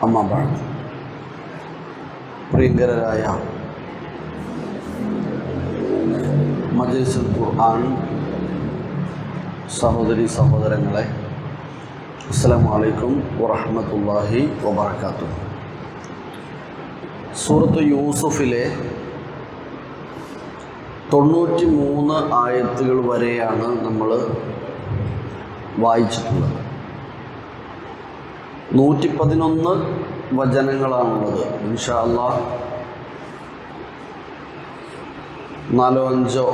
അമ്മാ ബഅദ്. പ്രിയങ്കരായ മജ്‌ലിസുൽ ഖുർആൻ സഹോദരി സഹോദരങ്ങളെ, അസ്സലാമു അലൈക്കും വറഹ്മത്തുള്ളാഹി വബറകാതുഹു. സൂറത്ത് യൂസുഫിലെ 93 ആയത്തുകൾ വരെയാണ് നമ്മൾ വായിച്ചിട്ടുള്ളത്. 111 വചനങ്ങളാണുള്ളത്. ഇൻഷാ അല്ലാഹ് 4-5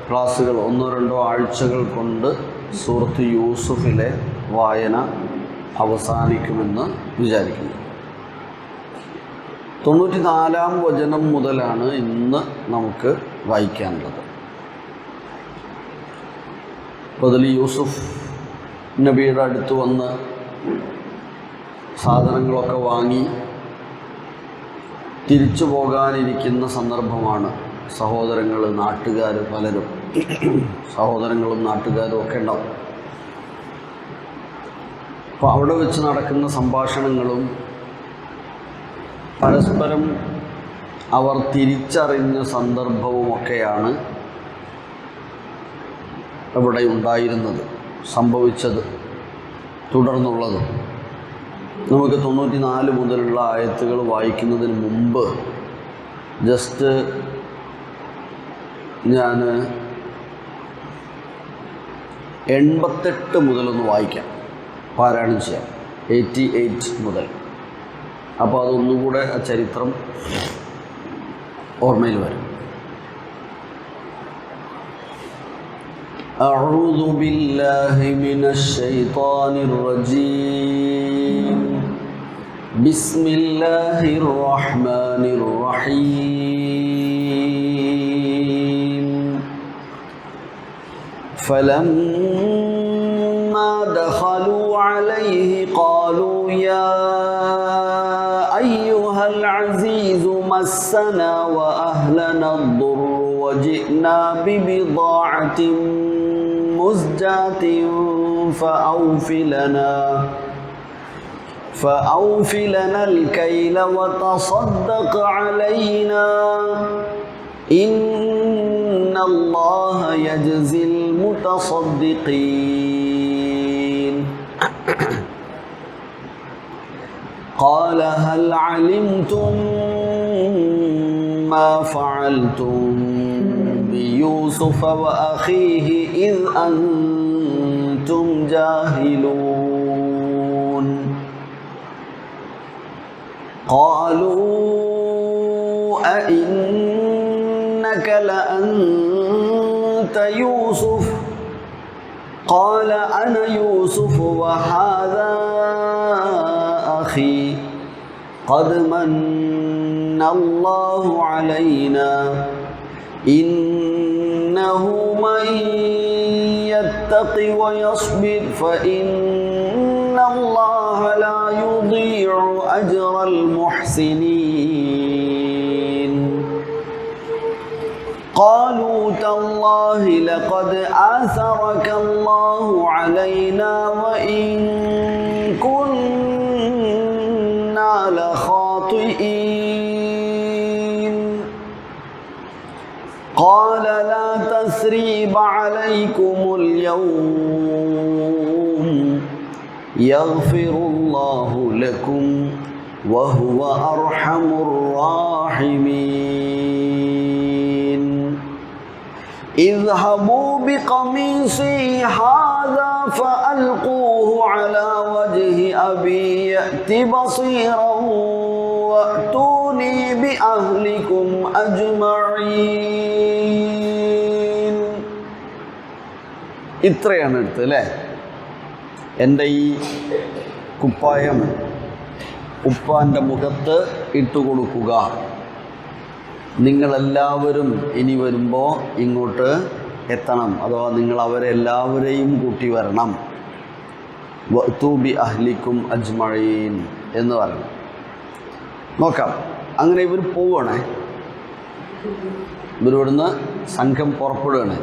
ക്ലാസ്സുകൾ, 1-2 ആഴ്ചകൾ കൊണ്ട് സൂറത്ത് യൂസുഫിലെ വായന അവസാനിക്കുമെന്ന് വിചാരിക്കുന്നു. 94-ാം വചനം മുതലാണ് ഇന്ന് നമുക്ക് വായിക്കാനുള്ളത്. അതിൽ യൂസുഫ് നബിയുടെ അടുത്ത് വന്ന് സാധനങ്ങളൊക്കെ വാങ്ങി തിരിച്ചു പോകാനിരിക്കുന്ന സന്ദർഭമാണ്. സഹോദരങ്ങൾ, നാട്ടുകാർ, പലരും സഹോദരങ്ങളും നാട്ടുകാരും ഒക്കെ ഉണ്ടാവും. അപ്പോൾ അവിടെ വെച്ച് നടക്കുന്ന സംഭാഷണങ്ങളും പരസ്പരം അവർ തിരിച്ചറിഞ്ഞ സന്ദർഭവുമൊക്കെയാണ് ഇവിടെ ഉണ്ടായിരുന്നത്, സംഭവിച്ചത്, തുടർന്നുള്ളത്. നമുക്ക് 94 മുതലുള്ള ആയത്തുകൾ വായിക്കുന്നതിന് മുമ്പ് ജസ്റ്റ് ഞാൻ 88 മുതലൊന്ന് വായിക്കാം, പാരായണം ചെയ്യാം. 88 മുതൽ. അപ്പോൾ അതൊന്നുകൂടെ ആ ചരിത്രം ഓർമ്മയിൽ വരും. أعوذ بالله من الشيطان الرجيم. بسم الله الرحمن الرحيم. فلما دخلوا عليه قالوا يا أيها العزيز مسنا وأهلنا الضر وجئنا ببضاعة مزجاة فأوف لنا الكيل وتصدق علينا إن الله يجزي المتصدقين. قال هل علمتم ما فعلتم بيوسف وأخيه إذ أنتم جاهلون. قالوا أئنك لأنت يوسف؟ قال أنا يوسف وهذا أخي قد من الله علينا إنه من يتق ويصبر فإن الله لا يضيع أجر المحسنين. قالوا تالله لقد آثرك الله علينا وإن كنا لخاطئين. قال لا تثريب عليكم اليوم يغفر الله لكم وهو أرحم الراحمين. اذهبوا بقميصي هذا فألقوه على وجه أبي يأت بصيرا وأتوني بأهلكم أجمعين. ഇത്രയാണ് എടുത്തത് അല്ലേ? എൻ്റെ ഈ കുപ്പായം ഉപ്പാൻ്റെ മുഖത്ത് ഇട്ടുകൊടുക്കുക. നിങ്ങളെല്ലാവരും ഇനി വരുമ്പോൾ ഇങ്ങോട്ട് എത്തണം, അഥവാ നിങ്ങൾ അവരെല്ലാവരെയും കൂട്ടി വരണം. വഅ്തു ബി അഹ്ലിക്കും അജ്മഈൻ എന്ന് പറയണം. നോക്കാം. അങ്ങനെ ഇവർ പോവുകയാണേ. ഇവരിവിടുന്ന് സംഘം പുറപ്പെടുകയാണ്.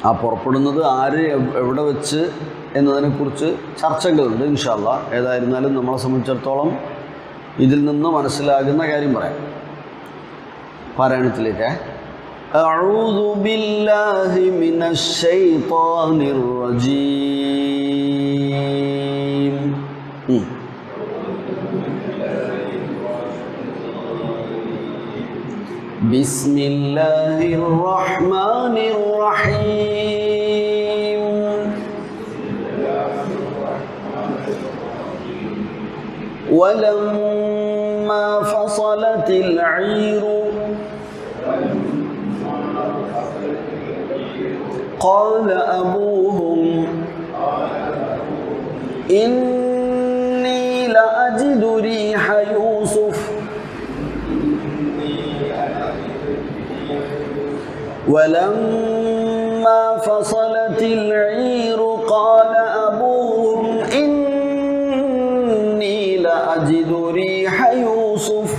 ആ പുറപ്പെടുന്നത് ആര് എവിടെ വെച്ച് എന്നതിനെക്കുറിച്ച് ചർച്ചകളുണ്ട് ഇൻഷാ അല്ലാഹ്. ഏതായിരുന്നാലും നമ്മളെ സംബന്ധിച്ചിടത്തോളം ഇതിൽ നിന്ന് മനസ്സിലാകുന്ന കാര്യം പറയാം. പാരായണത്തിലേക്ക്. അഊദു ബില്ലാഹി മിനശ് ശൈത്വാനിർ റജീം. ബിസ്മില്ലാഹിർ റഹ്മാനിർ റഹീം. വലമ്മാ ഫസലത്തിൽ ഈറു قال أبوهم إني لأجد ريح يوسف ولما فصلت العير قال أبوهم إني لأجد ريح يوسف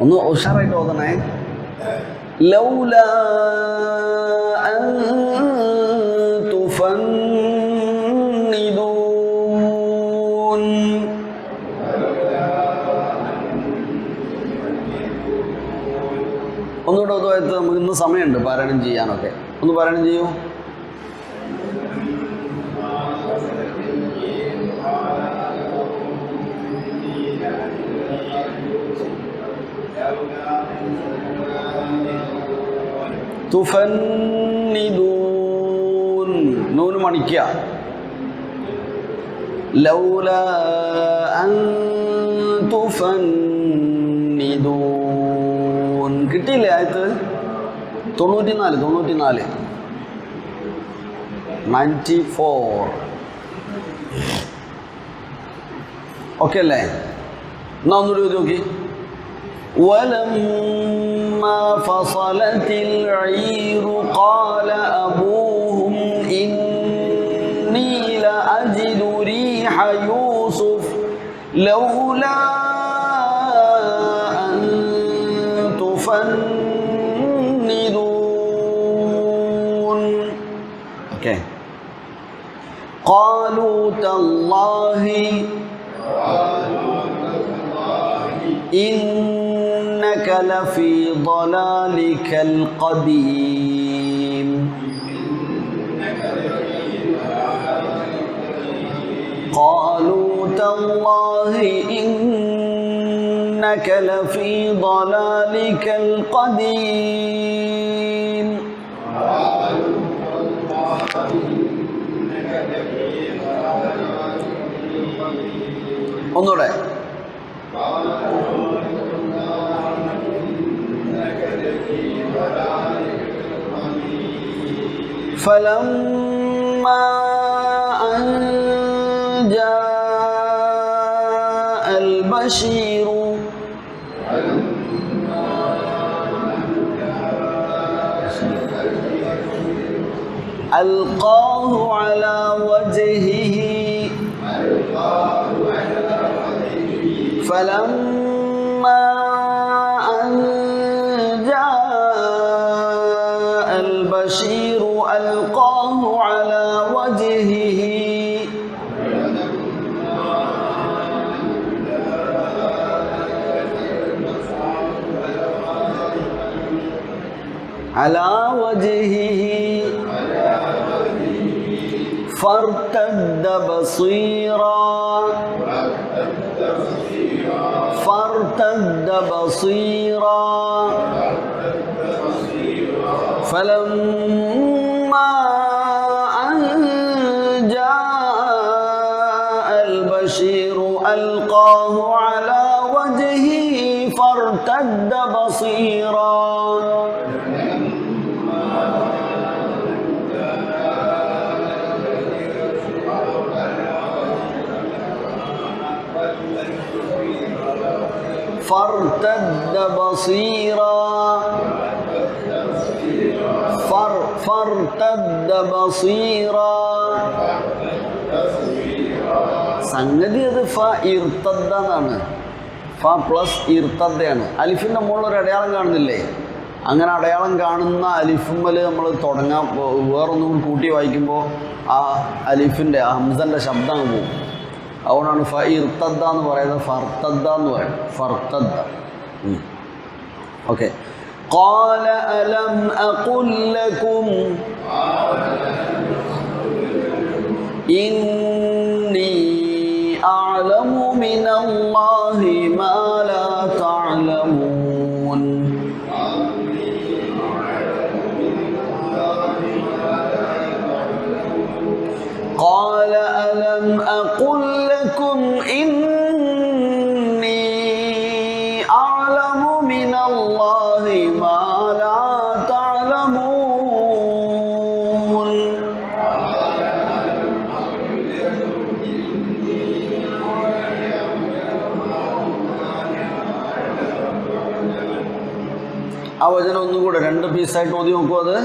ഒന്ന് ഉഷാറായിട്ട് ഓതണേ. ലൗലാ അൻ തുഫന്നിദൂൻ. ഒന്നുകൂടെ ഓതുവായിട്ട് നമുക്ക് ഇന്ന് സമയമുണ്ട് പാരായണം ചെയ്യാനൊക്കെ. ഒന്ന് പാരായണം ചെയ്യൂ. തുഫന്നിദൂൻ. നൂന് മണിക്കുക. ലൗലാ അൻ തുഫന്നിദൂൻ. കിട്ടിയില്ലേ ആയത്ത്? 94 ഓക്കെ അല്ലേ? എന്നാ ഒന്നുകൂടി എഴുതി നോക്കി. ولما فصلت العير قال أبوهم إني لأجد ريح يوسف لولا أن تفندون. Okay. قالوا تالله إنك لفي ضلالك القديم. قالوا تالله إنك لفي ضلالك القديم. ഒന്നുകൂടെ. فلما أن جاء البشير ألقاه على وجهه فلما أن جاء البشير ألقاه على وجهه فارتد بصيرا فلما أن جاء البشير ألقاه على وجهه فارتد بصيرا فارتد بصيرا സംഗതി അത് ഇർത്തദ്ദാണ്. ഫ പ്ലസ് ഇർത്തദ്ദയാണ്. അലിഫിൻ്റെ മുകളിൽ ഒരു അടയാളം കാണുന്നില്ലേ? അങ്ങനെ അടയാളം കാണുന്ന അലിഫുമ്മൽ നമ്മൾ തുടങ്ങാൻ വേറൊന്നും കൂട്ടി വായിക്കുമ്പോൾ ആ അലിഫിൻ്റെ ഹംസൻ്റെ ശബ്ദം അങ്ങ് പോകും. അതുകൊണ്ടാണ് ഫ ഇർത്തദ്ദ എന്ന് പറയുന്നത് ഫർത്തദ്ദ എന്ന് പറയും. ഫർത്തദ്ദ. ഓക്കെ. ഖാല അലം അഖുൽ ലകും ഇന്നി അഅലമു മിനല്ലാഹി മാ ലാ തഅലമൂൻ. قال ألم أقل لكم إني أعلم من الله ما لا تعلمون. ആ വചനം ഒന്നുകൂടെ 2 പീസായിട്ട് ഓതി നോക്കൂ. അത്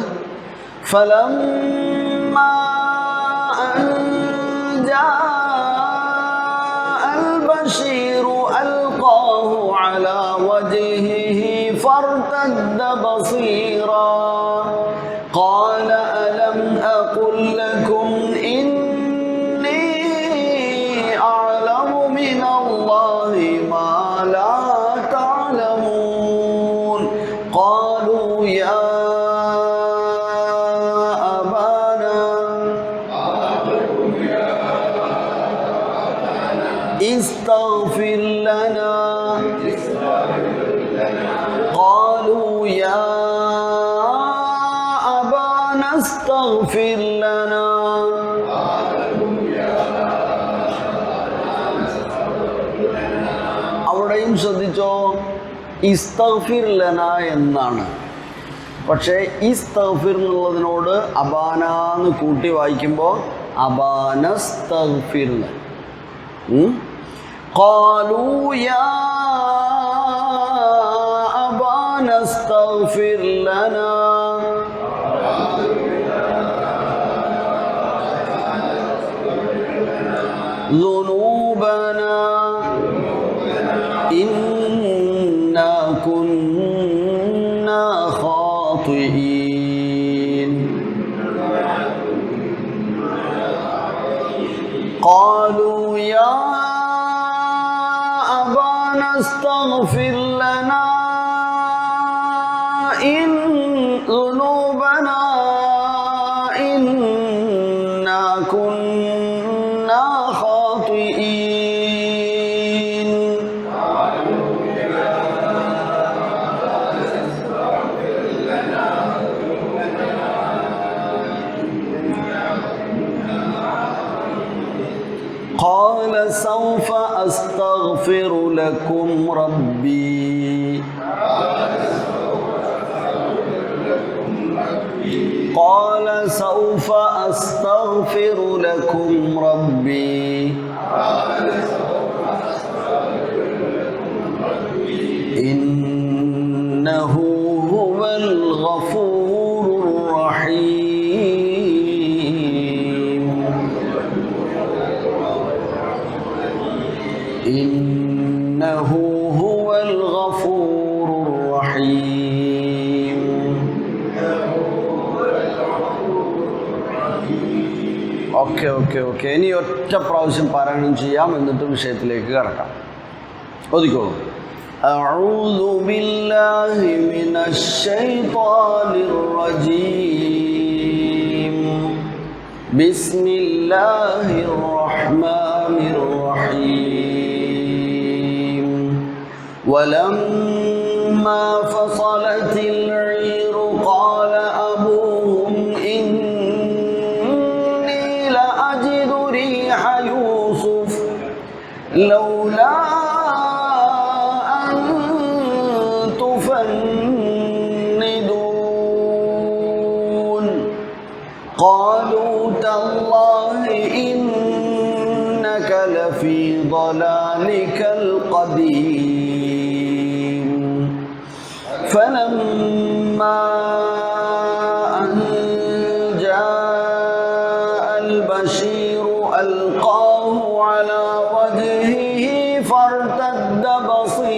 فلما جاء البشير ألقاه على وجهه فارتد بصيرا قال ألم أقل لكم إني أعلم من الله ما لا تعلمون. قالوا يا استغفر لنا. قالوا يا أبانا استغفر لنا. അവിടെയും ശ്രദ്ധിച്ചോ, ഇസ്തഗ്ഫിർ ലന എന്നാണ്. പക്ഷേ ഇസ്തഗ്ഫിർ എന്നുള്ളതിനോട് അബാനാന്ന് കൂട്ടി വായിക്കുമ്പോൾ അബാനസ്തഗ്ഫിർ. قالوا يا أبانا استغفر لنا. ذنوبنا إنا كنا خاطئين. قالوا يا استغفر لنا إن ذنوبنا إنا كنا خاطئين. قال سوف أستغفر لكم ربي. قال سوف أستغفر لكم ربي. إنه هو الغفور الرحيم. إنه هو الغفور الرحيم. ഓക്കെ ഓക്കെ ഓക്കെ ഇനി ഒറ്റ പ്രാവശ്യം പാരായണം ചെയ്യാം, എന്നിട്ട് വിഷയത്തിലേക്ക് കടക്കാം. ഒതുക്കോളൂ. أعوذ بالله من الشيطان الرجيم. بسم الله الرحمن الرحيم. ولما فصلت العير قال أبوهم إني لأجد ريح يوسف لولا أن تفندون. قالوا تالله إنك لفي ضلالك القديم. فلما أن جاء البشير ألقاه على وجهه فارتد بصيرا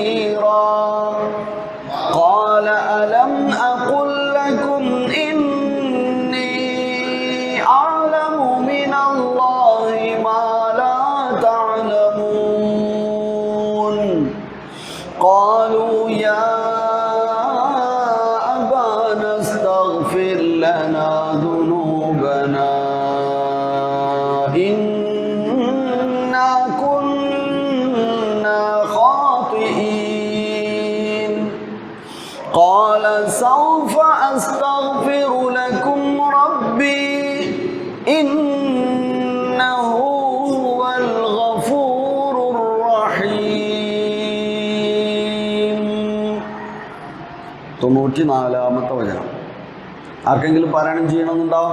قال سوف أستغفر لكم ربي إنه هو الغفور الرحيم. 94-ാമത്തെ വചനം. ആർക്കെങ്കിലും പാരായണം ചെയ്യണമെന്നുണ്ടോ?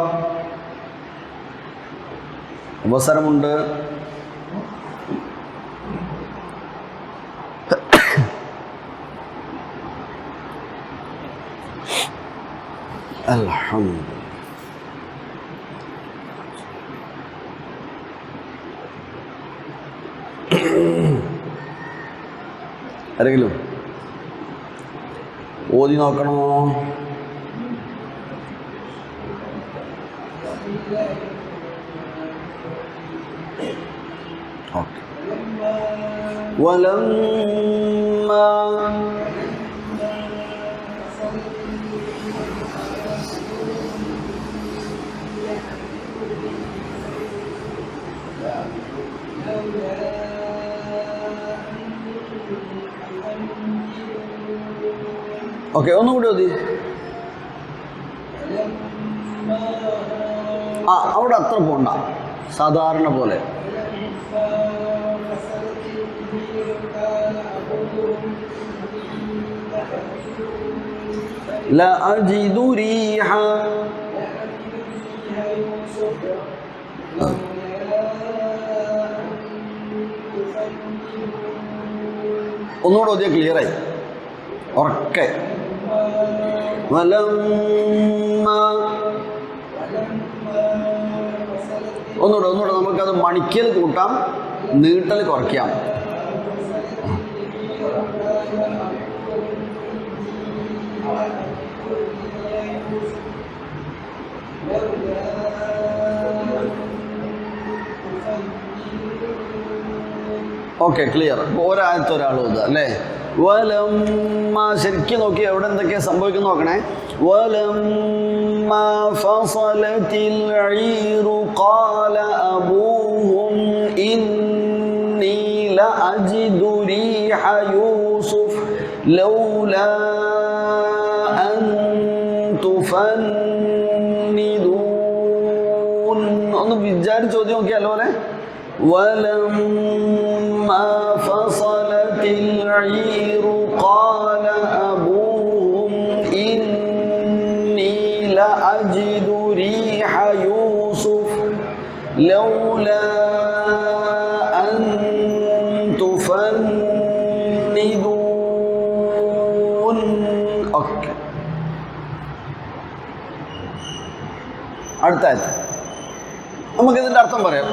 അവസരമുണ്ട്. അൽഹംദുലില്ലാഹ്. ആരെങ്കിലും ഓതി നോക്കണോ? ഓക്കെ. വലമ്മാ ഓക്കെ, ഒന്നുകൂടി മതി. അവിടെ അത്ര പോണ്ട, സാധാരണ പോലെ. ലഅജിദു റീഹ. ഒന്നുകൂടെ ഓതിയാൽ ക്ലിയറായി. ഉറക്കെ. ഒന്നുകൂടെ നമുക്കത് മണിക്കൽ കൂട്ടാം, നീട്ടൽ കുറയ്ക്കാം. Okay, clear. ഒരാഴ്ച ഒരാൾ ഓതുക അല്ലേ? വലമ്മ ശരിക്കും നോക്കി എവിടെ എന്തൊക്കെയാണ് സംഭവിക്കുന്ന നോക്കണേ. വലമ്മ ഫസലത്തിൽ ഈറു ഖാല അബൂഹും ഇന്നി ലഅജിദു റീഹ യൂസുഫ് ലൗലാ അൻ തുഫന്നിദൂൻ. ഒന്ന് വിചാരിച്ച് ചോദ്യം നോക്കിയാലോ അല്ലേ? ولما فصلت العير قال أبوهم إني لأجد ريح يوسف لولا أن تفندون. أوكي. അടുത്ത ആയത്ത് നമുക്കിതിൻ്റെ അർത്ഥം പറയാം.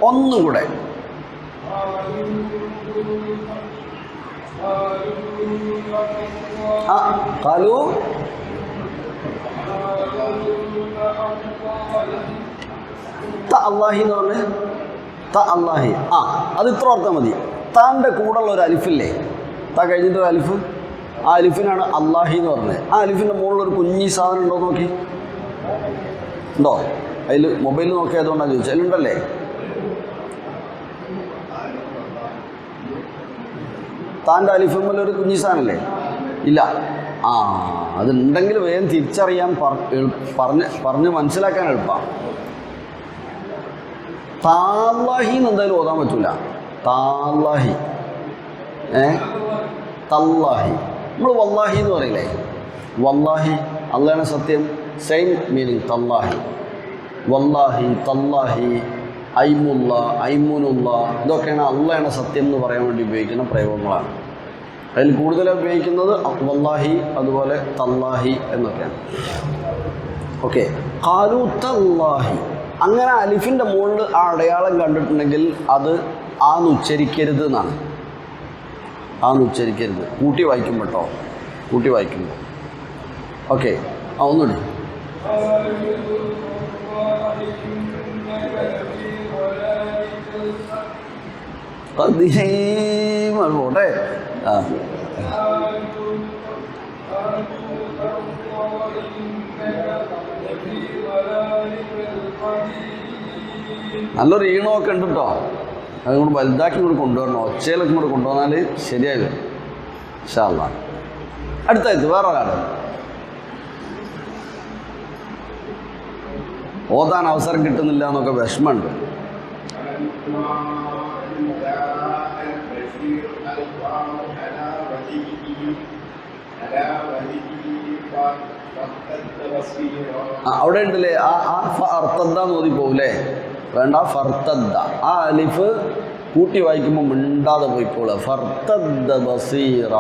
ഒന്നുകൂടെ. ഖാലു അല്ലാഹി എന്ന് പറഞ്ഞ് അല്ലാഹി. അത് ഇത്ര ഓർത്താൽ മതി. താൻ്റെ കൂടെയുള്ള ഒരു അലിഫില്ലേ, താ കഴിഞ്ഞിട്ടൊരു അലിഫ്, ആ അലിഫിനാണ് അല്ലാഹി എന്ന് പറഞ്ഞത്. ആ അലിഫിൻ്റെ മുകളിലൊരു കുഞ്ഞി സാധനം ഉണ്ടോ നോക്കി. ഉണ്ടോ? അതിൽ മൊബൈലിൽ നോക്കിയതുകൊണ്ടാണ് ചോദിച്ചത്. അതിലുണ്ടല്ലേ? താൻ്റെ അലിഫിന്മേലൊരു കുഞ്ഞി സാധനമല്ലേ? ഇല്ല. അതുണ്ടെങ്കിൽ വേഗം തിരിച്ചറിയാൻ പറഞ്ഞ് മനസ്സിലാക്കാൻ എളുപ്പമാണ്. താല്ലാഹി എന്ന് എന്തായാലും ഓതാൻ പറ്റൂല. താല്ലാഹി, തല്ലാഹി. നമ്മൾ വല്ലാഹി എന്ന് പറയില്ലേ? വല്ലാഹി അള്ളാഹാണ് സത്യം. സെയിം മീനിങ് തല്ലാഹി. വല്ലാഹി, തല്ലാഹി, ഐമുല്ല, ഐമുനുള്ള, ഇതൊക്കെയാണ് അള്ളാഹാണ് സത്യം എന്ന് പറയാൻ വേണ്ടി ഉപയോഗിക്കുന്ന പ്രയോഗങ്ങളാണ്. അതിൽ കൂടുതൽ ഉപയോഗിക്കുന്നത് വല്ലാഹി, അതുപോലെ തല്ലാഹി എന്നൊക്കെയാണ്. ഓക്കെ. ഖാലു തല്ലാഹി. അങ്ങനെ അലിഫിൻ്റെ മുകളിൽ ആ അടയാളം കണ്ടിട്ടുണ്ടെങ്കിൽ അത് ആന്ന് ഉച്ചരിക്കരുത് എന്നാണ്. ആന്ന് ഉച്ചരിക്കരുത്. കൂട്ടി വായിക്കുമ്പോൾ കേട്ടോ, കൂട്ടി വായിക്കുമ്പോൾ. ഓക്കെ. ഒന്നുകൂടി. പോട്ടെ. നല്ലൊരു ഈണമൊക്കെ ഉണ്ട് കേട്ടോ. അതുകൊണ്ട് വലുതാക്കി ഇങ്ങോട്ട് കൊണ്ടുവരണം. ഒച്ചയിലൊക്കെ ഇങ്ങോട്ട് കൊണ്ടുവന്നാൽ ശരിയായി വരും ഇൻഷാ അല്ലാഹ്. അടുത്തായത് വേറെ ഒരാൾ ഓതാൻ അവസരം കിട്ടുന്നില്ല എന്നൊക്കെ വിഷമമുണ്ട്. അവിടെ ഉണ്ടല്ലേ ആ ഫർത്തദ്ദാന്ന് ഓതി പോകൂലേ? വേണ്ട, ഫർത്തദ്ദ. ആ അലിഫ് കൂട്ടി വായിക്കുമ്പോൾ മിണ്ടാതെ പോയിക്കോളൂ. ഫർത്തദ്ദ ബസീറ.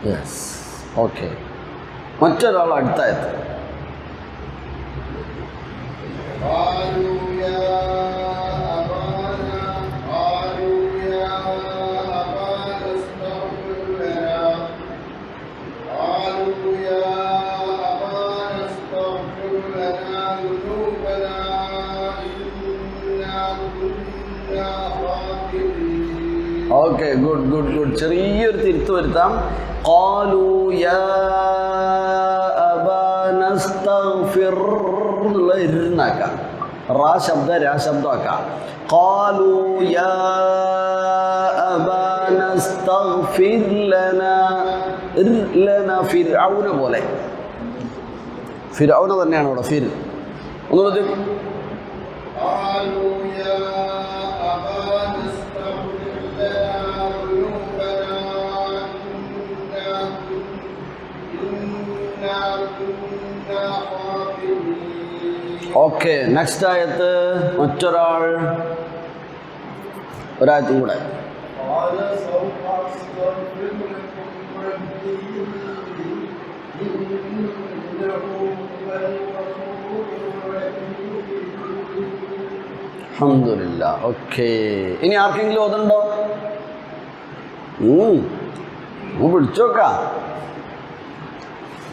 Yes, okay. മറ്റൊരാൾ അടുത്തായത് ഓക്കെ, ഗുഡ് ഗുഡ് ഗുഡ്. ചെറിയൊരു തിരുത്ത് വരുത്താം. ഖാലൂ യാ അബാന അസ്തഗ്ഫിർ എന്നുള്ള ഇരുന്നാക്കാം. റാ ശബ്ദ രാ ശബ്ദമാക്കാം. ഖാലൂ യാ അബാന അസ്തഗ്ഫിർ ലനാ. ലനാ ഫിർഔന പോലെ. ഫിർഔന തന്നെയാണ് ഇവിടെ ഫിർ. ഒന്നുകൂടി ഓക്കെ. നെക്സ്റ്റ് ആയത്ത് മറ്റൊരാൾ ഒരായത്തും കൂടെ. അൽഹംദുലില്ലാ. ഓക്കെ, ഇനി ആർക്കെങ്കിലും ഓതുണ്ടോ? പിടിച്ചോക്കാം.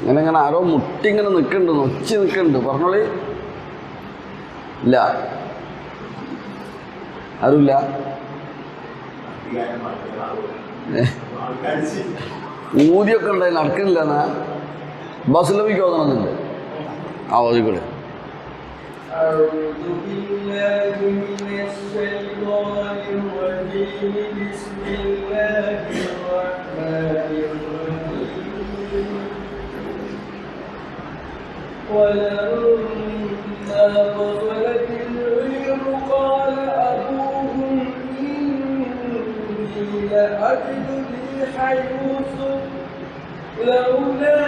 ഇങ്ങനെ ആരോ മുട്ടിങ്ങനെ നിൽക്കുന്നുണ്ട്, നൊച്ചി നിൽക്കുന്നുണ്ട്. പറഞ്ഞോളി. ഇല്ല, ആരുമില്ല. ഊതിയൊക്കെ ഉണ്ടായി നടക്കുന്നില്ല. എന്നാ ബസ്ലവിക്ക് ഓതണമെന്നുണ്ട്. ആ ഓതിക്കൂടെ. ولما فصلت العير قال أبوهم إني لأجد ريح يوسف لولا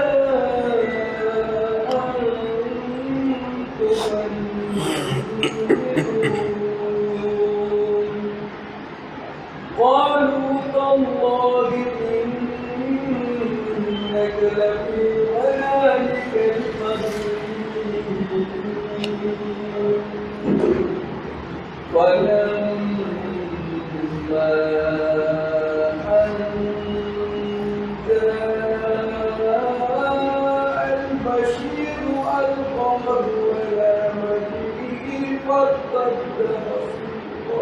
أن تفندون قالوا تالله إنك لفي ضلالك القديم ولما أن جاء البشير ألقاه على وجهه فارتد بصيرا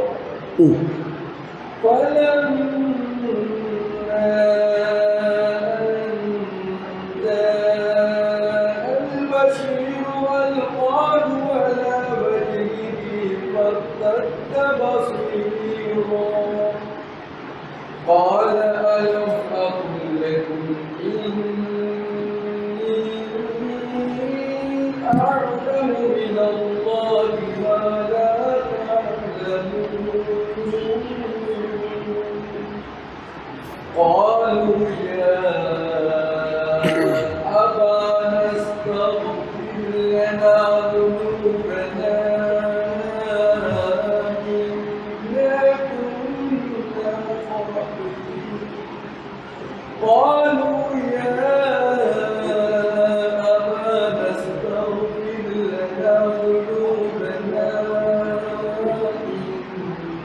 فلما أن جاء البشير ألقاه على وجهه فارتد بصيرا قال ألم أقل لكم إني أعلم من الله ما لا تعلمون قالوا يا أبانا استغفر لنا ذنوبنا قالوا يا أبانا استغفر لنا ذنوبنا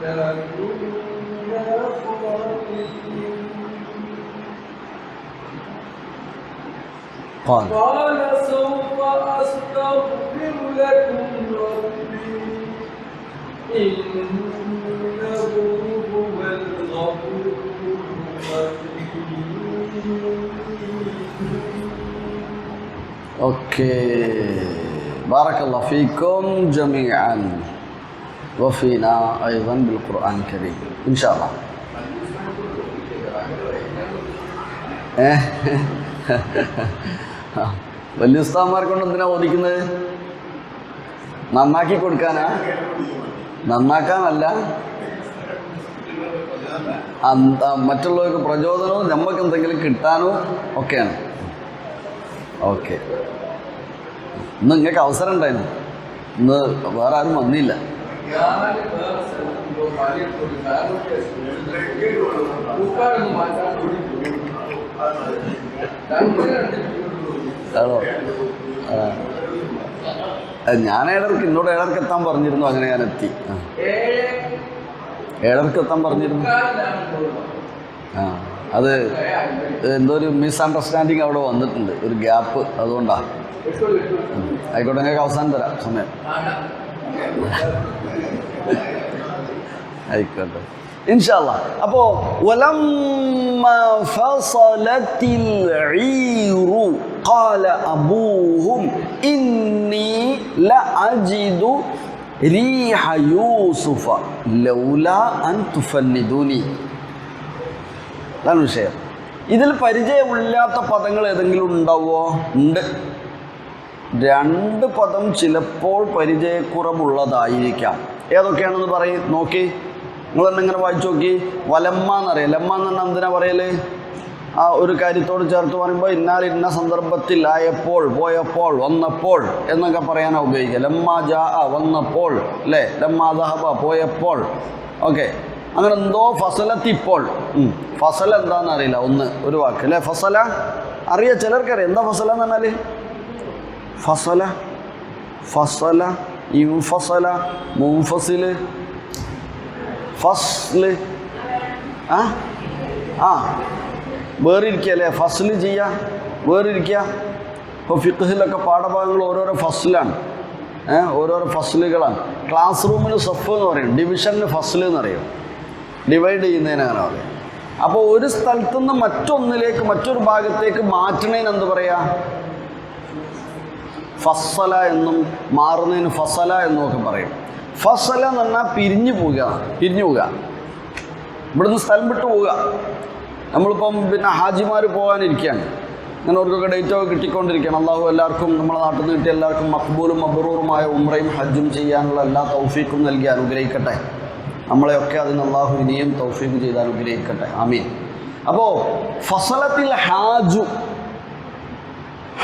إنا كنا خاطئين قال سوف أستغفر لكم ربي إنه هو الغفور ഓക്കെ ബാറക്കല്ലാഹു ഫീക്കും ജമീഅൻ വഫീനാ അയ്ദൻ ബിൽ ഖുർആൻ കരീം ഇൻഷാ അല്ലാഹ്. വലിയ ഉസ്താദന്മാരെ കൊണ്ട് എന്തിനാ ഓദിക്കുന്നത്? നന്നാക്കി കൊടുക്കാനാ? നന്നാക്കാനല്ല, മറ്റുള്ളവർക്ക് പ്രചോദനവും നമുക്ക് എന്തെങ്കിലും കിട്ടാനും ഒക്കെയാണ്. ഓക്കെ, ഇന്ന് നിങ്ങൾക്ക് അവസരം ഉണ്ടായിരുന്നു, ഇന്ന് വേറെ ആരും വന്നില്ല. ആണോ? ഞാൻ എന്നോട് 7:30 എത്താൻ പറഞ്ഞിരുന്നു. അങ്ങനെ ഞാൻ എത്തി. 7:30 എത്താൻ പറഞ്ഞിരുന്നു. അത് എന്തോ ഒരു മിസ്അണ്ടർസ്റ്റാൻഡിങ് അവിടെ വന്നിട്ടുണ്ട്, ഒരു ഗ്യാപ്പ്. അതുകൊണ്ടാണ്. ആയിക്കോട്ടെ, നിങ്ങൾക്ക് അവസാനം തരാം സമയം. ആയിക്കോട്ടെ ഇൻഷാ അല്ലാഹ്. അപ്പോൾ വലമ്മ ഫസലത്തിൽ ഈറു ഖാല അബൂഹും ഇന്നി ലഅജിദു റീഹ യൂസുഫ ലൗലാ അൻ തുഫന്നിദൂനി. അതാണ് വിഷയം. ഇതിൽ പരിചയമില്ലാത്ത പദങ്ങൾ ഏതെങ്കിലും ഉണ്ടാവുമോ? ഉണ്ട്. 2 പദം ചിലപ്പോൾ പരിചയക്കുറവുള്ളതായിരിക്കാം. ഏതൊക്കെയാണെന്ന് പറയും, നോക്കി. നിങ്ങൾ തന്നെ ഇങ്ങനെ വായിച്ചു നോക്കി. വലമ്മ എന്നറിയാം. ലമ്മ എന്ന് പറഞ്ഞാൽ എന്തിനാ പറയല്? ആ ഒരു കാര്യത്തോട് ചേർത്ത് പറയുമ്പോൾ ഇന്നാൽ ഇന്ന സന്ദർഭത്തിൽ ആയപ്പോൾ, പോയപ്പോൾ, വന്നപ്പോൾ എന്നൊക്കെ പറയാനാണ് ഉപയോഗിക്കുക. ലമ്മ ജാ വന്നപ്പോൾ, അല്ലേ? ലമ്മ ദഹബ പോയപ്പോൾ. ഓക്കെ, അങ്ങനെ എന്തോ ഫസലത്തിപ്പോൾ. ഫസല എന്താണെന്ന് അറിയില്ല. ഒരു വാക്ക് അല്ലേ? ഫസല അറിയാം, ചിലർക്കറിയാം. എന്താ ഫസല എന്ന് പറഞ്ഞാൽ? ഫസല, ഫസല, ഇൻഫസല, മുൻഫസില്, ഫസ്ല്. വേറിരിക്കുക അല്ലേ? ഫസ്ല് ചെയ്യുക, വേറിരിക്കുക. ഇപ്പോൾ ഫിഖ്ഹിലൊക്കെ പാഠഭാഗങ്ങൾ ഓരോരോ ഫസ്ലാണ്, ഓരോരോ ഫസ്ലുകളാണ്. ക്ലാസ് റൂമിന് സഫ് എന്ന് പറയും, ഡിവിഷനിന് ഫസ്ല് എന്ന് പറയും. ഡിവൈഡ് ചെയ്യുന്നതിന് അങ്ങനെ പറയും. അപ്പോൾ ഒരു സ്ഥലത്തു നിന്ന് മറ്റൊന്നിലേക്ക്, മറ്റൊരു ഭാഗത്തേക്ക് മാറ്റണേന് എന്ത് പറയാ? ഫസ്സല എന്നും മാറുന്നതിന് ഫസല എന്നും ഒക്കെ പറയും. ഫസല എന്ന് പറഞ്ഞാൽ പിരിഞ്ഞു പോവുക. ഇവിടുന്ന് സ്ഥലം വിട്ടു പോവുക. നമ്മളിപ്പം പിന്നെ ഹാജിമാർ പോകാനിരിക്കുകയാണ്. അങ്ങനെ അവർക്കൊക്കെ ഡേറ്റൊക്കെ കിട്ടിക്കൊണ്ടിരിക്കുകയാണ്. അള്ളാഹു എല്ലാവർക്കും, നമ്മുടെ നാട്ടിൽ നിന്ന് കിട്ടിയ എല്ലാവർക്കും മഖ്ബൂലും മബ്റൂറുമായ ഉംറയും ഹജ്ജും ചെയ്യാനുള്ള എല്ലാ തൗഫീഖും നൽകി അനുഗ്രഹിക്കട്ടെ. നമ്മളെയൊക്കെ അതിന് അള്ളാഹു ഇനിയും തൗഫീഖ് ചെയ്ത് അനുഗ്രഹിക്കട്ടെ. ആമീൻ. അപ്പോൾ ഫസലത്തിൽ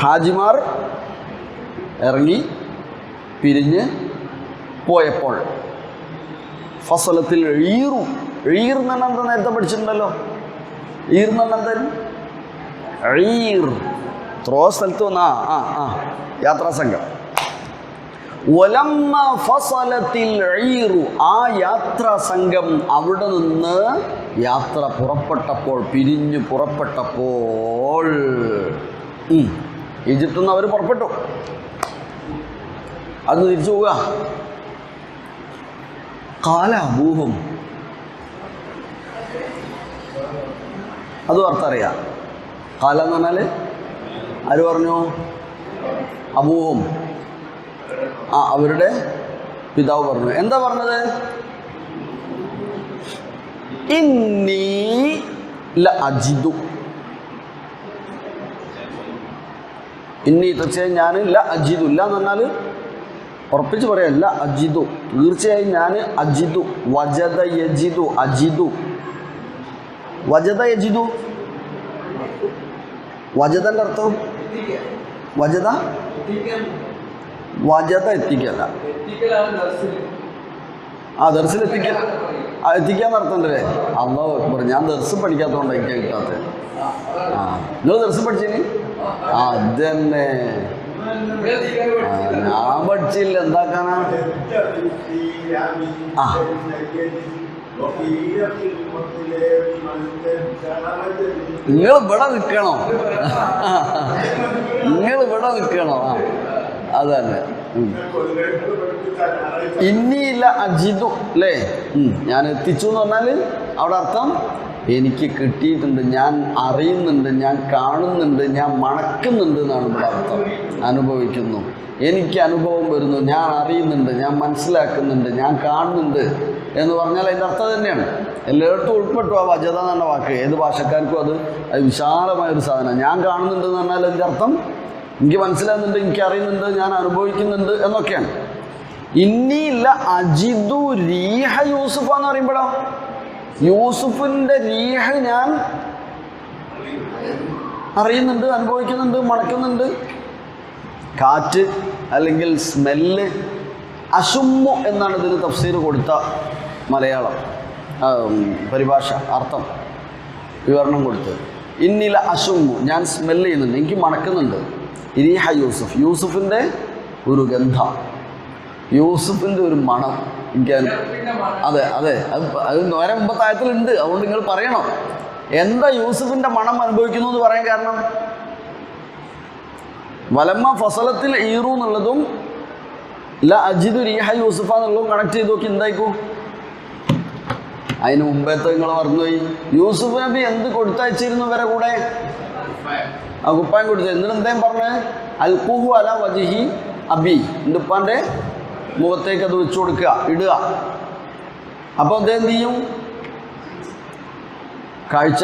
ഹാജിമാർ ഇറങ്ങി പിരിഞ്ഞ് പോയപ്പോൾ. ഫസലത്തിൽ ഈറു. ഈർ എന്ന് പറഞ്ഞാൽ എന്താ? നേരത്തെ പഠിച്ചിട്ടുണ്ടല്ലോ. ഈർ എന്ന് പറഞ്ഞാൽ ഈർ എത്രയോ സ്ഥലത്ത് വന്ന യാത്രാ സംഘം. വലമ്മ ഫസലത്തിൽ ഈറു, ആ യാത്രാ സംഘം അവിടെ നിന്ന് യാത്ര പുറപ്പെട്ടപ്പോൾ, പിരിഞ്ഞു പുറപ്പെട്ടപ്പോൾ, ഈജിപ്തിൽ നിന്ന് അവർ പുറപ്പെട്ടു. അത് തിരിച്ചു പോവുക. ഖാല അബൂഹും, അതും അർത്ഥം അറിയാം. ഖാല എന്ന് പറഞ്ഞാൽ ആര് പറഞ്ഞു? അബൂഹും, അവരുടെ പിതാവ് പറഞ്ഞു. എന്താ പറഞ്ഞത്? ഇന്നി ലഅജിദു, ഇന്നി തീർച്ചയായും ഞാൻ ലഅജിദു. ഇല്ല എന്ന് പറഞ്ഞാൽ ഉറപ്പിച്ച് പറയാം. ലഅജിദു തീർച്ചയായും ഞാൻ. അജിദു, വജദ യജിദു, അജിദു, വജദ യജിദു. വജദൻ്റെ അർത്ഥം വജദ എത്തിക്കല്ല. ദർസിൽ എത്തിക്കുക, എത്തിക്കാന്ന് അർത്ഥമുണ്ടല്ലേ? അല്ലാഹു അക്ബർ. ഞാൻ ദർസ് പഠിക്കാത്തതുകൊണ്ട് എനിക്ക് കിട്ടാത്തത്. നിങ്ങൾ ദർസ് പഠിച്ചേന്? അതന്നെ, ഞാൻ പഠിച്ചില്ല. എന്താക്കാനാ? നിങ്ങൾ ഇവിടെ നിൽക്കണോ? അതന്നെ. ഇന്നിയില്ല അജിദു അല്ലേ? ഞാൻ എത്തിച്ചു എന്ന് പറഞ്ഞാൽ അവിടെ അർത്ഥം എനിക്ക് കിട്ടിയിട്ടുണ്ട്, ഞാൻ അറിയുന്നുണ്ട്, ഞാൻ കാണുന്നുണ്ട്, ഞാൻ മണക്കുന്നുണ്ട് എന്നാണ് ഇവിടെ അർത്ഥം. അനുഭവിക്കുന്നു, എനിക്ക് അനുഭവം വരുന്നു, ഞാൻ അറിയുന്നുണ്ട്, ഞാൻ മനസ്സിലാക്കുന്നുണ്ട്, ഞാൻ കാണുന്നുണ്ട് എന്ന് പറഞ്ഞാൽ അതിൻ്റെ അർത്ഥം തന്നെയാണ്. എല്ലായിടത്തും ഉൾപ്പെട്ടു ആ വജത എന്ന വാക്ക്. ഏത് ഭാഷക്കാർക്കും അത് വിശാലമായൊരു സാധനം. ഞാൻ കാണുന്നുണ്ട് എന്ന് പറഞ്ഞാൽ അതിൻ്റെ അർത്ഥം എനിക്ക് മനസ്സിലാകുന്നുണ്ട്, എനിക്ക് അറിയുന്നുണ്ട്, ഞാൻ അനുഭവിക്കുന്നുണ്ട് എന്നൊക്കെയാണ്. ഇന്നിയില്ല അജിദു റീഹ യൂസുഫ് എന്ന് പറയുമ്പോഴോ യൂസുഫിൻ്റെ റീഹ ഞാൻ അറിയുന്നുണ്ട്, അനുഭവിക്കുന്നുണ്ട്, മണക്കുന്നുണ്ട്. കാറ്റ് അല്ലെങ്കിൽ സ്മെല്ല്. അശുമ്മു എന്നാണ് ഇതിന് തഫ്സീർ കൊടുത്ത മലയാളം പരിഭാഷ, അർത്ഥം, വിവരണം കൊടുത്ത്. ഇന്നില അശുമ്മു, ഞാൻ സ്മെല്ല് ചെയ്യുന്നുണ്ട്, എനിക്ക് മണക്കുന്നുണ്ട്. റീഹ യൂസുഫ്, യൂസുഫിൻ്റെ ഒരു ഗന്ധം, യൂസുഫിൻ്റെ ഒരു മണം എനിക്ക്. അതെ അതെ, അത് നേരെ മുമ്പത്തെ ആയത്തിലുണ്ട്. അതുകൊണ്ട് നിങ്ങൾ പറയണം എന്താ യൂസുഫിൻ്റെ മണം അനുഭവിക്കുന്നു എന്ന് പറയാൻ കാരണം. വലമ്മ ഫസലത്തിൽ ഈറു എന്നുള്ളതും ല അജിദു റീഹ യൂസുഫ എന്നുള്ളതും കണക്ട് ചെയ്ത് നോക്കി എന്തായിക്കും. അതിന് മുമ്പേത്തെ നിങ്ങൾ മറന്നുപോയി. യൂസുഫ് നബി എന്ത് കൊടുത്തയച്ചിരുന്നു ഇവരെ കൂടെ? ആ കുപ്പായം കൊടുത്തു. എന്നിട്ട് എന്തേലും പറഞ്ഞ് അൽഖുഹു അല വജിഹി അബി, എൻ്റെ ഉപ്പാൻ്റെ മുഖത്തേക്ക് അത് വെച്ചു കൊടുക്കുക, ഇടുക. അപ്പോൾ അദ്ദേഹം എന്ത് ചെയ്യും? കാഴ്ച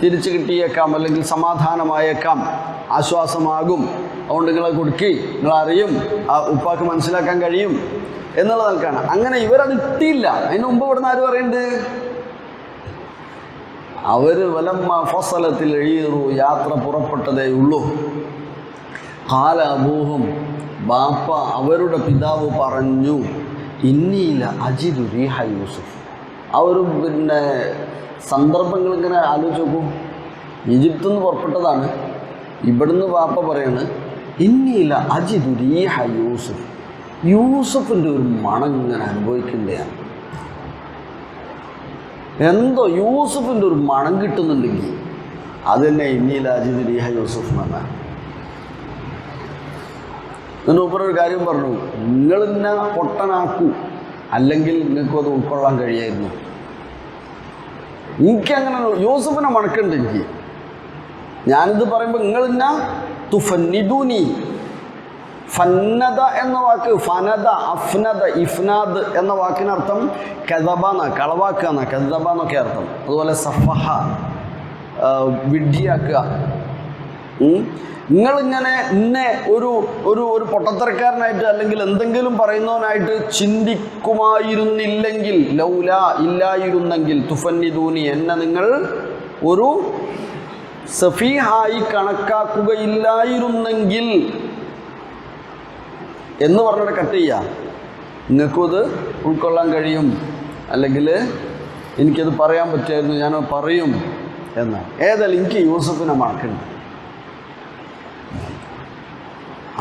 തിരിച്ചു കിട്ടിയേക്കാം, അല്ലെങ്കിൽ സമാധാനമായേക്കാം, ആശ്വാസമാകും. അതുകൊണ്ട് നിങ്ങളെ കൊടുക്കി, നിങ്ങളറിയും, ആ ഉപ്പാക്ക് മനസ്സിലാക്കാൻ കഴിയും എന്നുള്ള നിൽക്കാണ്. അങ്ങനെ ഇവരത് ഇട്ടില്ല. അതിന് മുമ്പ് ഇവിടുന്ന് ആര് പറയുന്നുണ്ട്? അവർ വലമ്മ ഫസലത്തിൽ ഈറു, യാത്ര പുറപ്പെട്ടതേ ഉള്ളൂ. ഖാല അബൂഹും, ബാപ്പ അവരുടെ പിതാവ് പറഞ്ഞു, ഇന്നിയില്ല അജിദു റീഹ യൂസുഫ്. ആ ഒരു സന്ദർഭങ്ങൾ ഇങ്ങനെ ആലോചിച്ച് നോക്കും. ഈജിപ്തിൽ നിന്ന് പുറപ്പെട്ടതാണ്, ഇവിടുന്ന് ബാപ്പ പറയാണ് ഇന്നിയില്ല അജിദു റീഹ യൂസുഫ്. യൂസുഫിൻ്റെ ഒരു മണം ഇങ്ങനെ അനുഭവിക്കേണ്ടതാണ്. എന്തോ യൂസുഫിൻ്റെ ഒരു മണം കിട്ടുന്നുണ്ടെങ്കിൽ അത് തന്നെ ഇന്നിയില്ല അജിദു റീഹ യൂസുഫ് എന്ന് പറഞ്ഞാൽ. എന്നിട്ട് ഒരു കാര്യം പറഞ്ഞു, നിങ്ങൾ എന്നെ പൊട്ടനാക്കൂ, അല്ലെങ്കിൽ നിങ്ങൾക്കും അത് ഉൾക്കൊള്ളാൻ കഴിയായിരുന്നു. എനിക്കങ്ങനെ യൂസുഫിനെ മണക്കുന്നുണ്ട് എനിക്ക്. ഞാനിത് പറയുമ്പോൾ നിങ്ങൾ എന്നെ തുഫന്നിദൂനി. ഫന്നദ എന്ന വാക്ക്, ഫനദ, അഫ്നദ, ഇഫ്നാദ് എന്ന വാക്കിനർത്ഥം കദബാന്ന, കളവാക്കുക, കദബ എന്നൊക്കെ അർത്ഥം. അതുപോലെ സഫഹ, വിഡ്ഢിയാക്കുക. നിങ്ങളിങ്ങനെ ഇന്നെ ഒരു ഒരു ഒരു പൊട്ടത്തരക്കാരനായിട്ട് അല്ലെങ്കിൽ എന്തെങ്കിലും പറയുന്നവനായിട്ട് ചിന്തിക്കുമായിരുന്നില്ലെങ്കിൽ, ലൗല ഇല്ലായിരുന്നെങ്കിൽ, തുഫന്നിദൂനി എന്നെ നിങ്ങൾ ഒരു സഫീഹായി കണക്കാക്കുകയില്ലായിരുന്നെങ്കിൽ എന്ന് പറഞ്ഞിട്ട് കട്ട് ചെയ്യുക. നിങ്ങൾക്കും അത് ഉൾക്കൊള്ളാൻ കഴിയും, അല്ലെങ്കിൽ എനിക്കത് പറയാൻ പറ്റുമായിരുന്നു, ഞാൻ പറയും എന്ന്. ഏതായാലും എനിക്ക് യൂസുഫിനെ മണക്കുന്നുണ്ട്.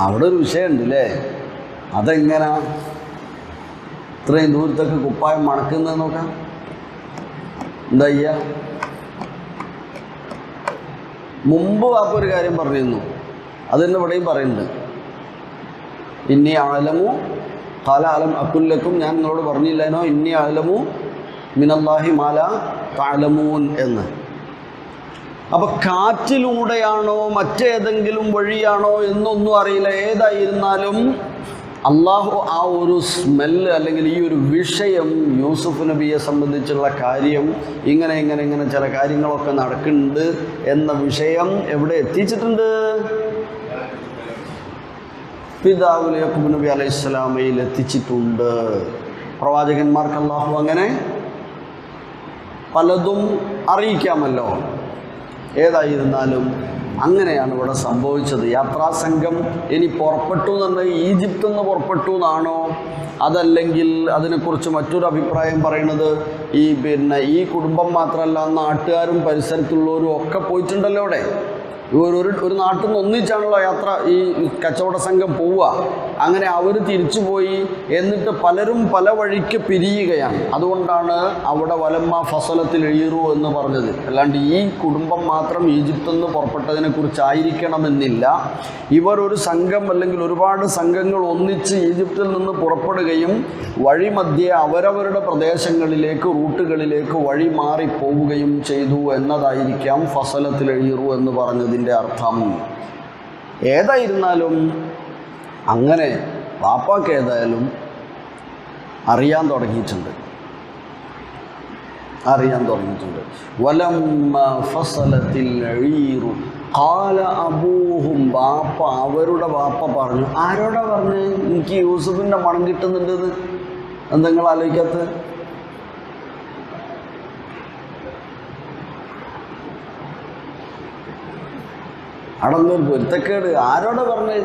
അവിടെ ഒരു വിഷയമുണ്ട് അല്ലേ? അതെങ്ങനെ ഇത്രയും ദൂരത്തൊക്കെ കുപ്പായം മണക്കുന്നത് നോക്കാം. എന്താ ചെയ്യുക? മുമ്പ് വാപ്പ ഒരു കാര്യം പറഞ്ഞിരുന്നു, അതെന്നെ ഇവിടെയും പറയുന്നുണ്ട്. ഇന്നി അഅലമു ഖാല അലം അക്കുല്ലക്കും, ഞാൻ നിങ്ങളോട് പറഞ്ഞില്ലേനോ ഇന്നി അഅലമു മിനല്ലാഹി മാ ലാ തഅലമൂൻ എന്ന്. അപ്പോൾ കാറ്റിലൂടെയാണോ മറ്റേതെങ്കിലും വഴിയാണോ എന്നൊന്നും അറിയില്ല. ഏതായിരുന്നാലും അള്ളാഹു ആ ഒരു സ്മെല്ല് അല്ലെങ്കിൽ ഈ ഒരു വിഷയം, യൂസുഫ് നബിയെ സംബന്ധിച്ചുള്ള കാര്യം, ഇങ്ങനെ ചില കാര്യങ്ങളൊക്കെ നടക്കുന്നുണ്ട് എന്ന വിഷയം എവിടെ എത്തിച്ചിട്ടുണ്ട്? പിതാവ് യാക്കൂബ് നബി അലൈഹിസ്സലാമയിൽ എത്തിച്ചിട്ടുണ്ട്. പ്രവാചകന്മാർക്ക് അള്ളാഹു അങ്ങനെ പലതും അറിയിക്കാമല്ലോ. ഏതായിരുന്നാലും അങ്ങനെയാണ് ഇവിടെ സംഭവിച്ചത്. യാത്രാസംഘം ഇനി പുറപ്പെട്ടു എന്ന് ഈജിപ്തിൽ നിന്ന് പുറപ്പെട്ടു എന്നാണോ, അതല്ലെങ്കിൽ അതിനെക്കുറിച്ച് മറ്റൊരു അഭിപ്രായം പറയുന്നത് ഈ കുടുംബം മാത്രമല്ല നാട്ടുകാരും പരിസരത്തുള്ളവരും ഒക്കെ പോയിട്ടുണ്ടല്ലോ. അവിടെ ഒരു നാട്ടിൽ നിന്ന് ഒന്നിച്ചാണല്ലോ യാത്ര, ഈ കച്ചവട സംഘം പോവുക. അങ്ങനെ അവർ തിരിച്ചുപോയി. എന്നിട്ട് പലരും പല വഴിക്ക് പിരിയുകയാണ്. അതുകൊണ്ടാണ് അവിടെ വലമ്മ ഫസലത്തിൽ എഴുറു എന്ന് പറഞ്ഞത്. അല്ലാണ്ട് ഈ കുടുംബം മാത്രം ഈജിപ്തിൽ നിന്ന് പുറപ്പെട്ടതിനെ കുറിച്ചായിരിക്കണമെന്നില്ല. ഇവർ ഒരു സംഘം അല്ലെങ്കിൽ ഒരുപാട് സംഘങ്ങൾ ഒന്നിച്ച് ഈജിപ്തിൽ നിന്ന് പുറപ്പെടുകയും വഴിമധ്യേ അവരവരുടെ പ്രദേശങ്ങളിലേക്ക് റൂട്ടുകളിലേക്ക് വഴി മാറിപ്പോവുകയും ചെയ്തു എന്നതായിരിക്കാം ഫസലത്തിൽ എഴുറു എന്ന് പറഞ്ഞതിൻ്റെ അർത്ഥം. ഏതായിരുന്നാലും അങ്ങനെ വാപ്പാക്ക് ഏതായാലും അറിയാൻ തുടങ്ങിയിട്ടുണ്ട്. വലമ്മ ഫസലത്തിൽ എഴീറു ഖാല അബൂഹും, ബാപ്പ അവരുടെ ബാപ്പ പറഞ്ഞു. ആരോടാ പറഞ്ഞ് എനിക്ക് യൂസുഫിൻ്റെ മണം കിട്ടുന്നുണ്ടെന്ന്? എന്താ നിങ്ങൾ ആലോചിക്കാത്ത? അടന്നൊരു പൊരുത്തക്കേട്. ആരോടാ പറഞ്ഞ്?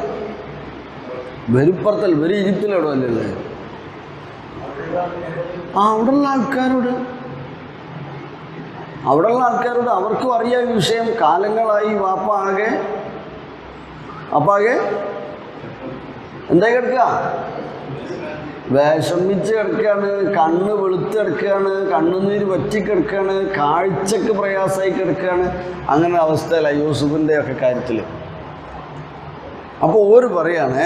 വെരുപ്പുറത്തൽ വെരി ഈജിപ്തിലോടോ അല്ലല്ലേ? അവിടെയുള്ള ആൾക്കാരോട് അവർക്കും അറിയാം വിഷയം. കാലങ്ങളായി വാപ്പ ആകെ എന്തായി കിടക്കുക? വിഷമിച്ച് കിടക്കുകയാണ്, കണ്ണ് വെളുത്ത് കിടക്കുകയാണ്, കണ്ണുനീര് വറ്റിക്കിടക്കുകയാണ്, കാഴ്ചക്ക് പ്രയാസമായി കിടക്കുകയാണ്. അങ്ങനെ അവസ്ഥയല്ല യൂസുഫിൻ്റെ ഒക്കെ കാര്യത്തിൽ. അപ്പോൾ ഓര് പറയാണ്,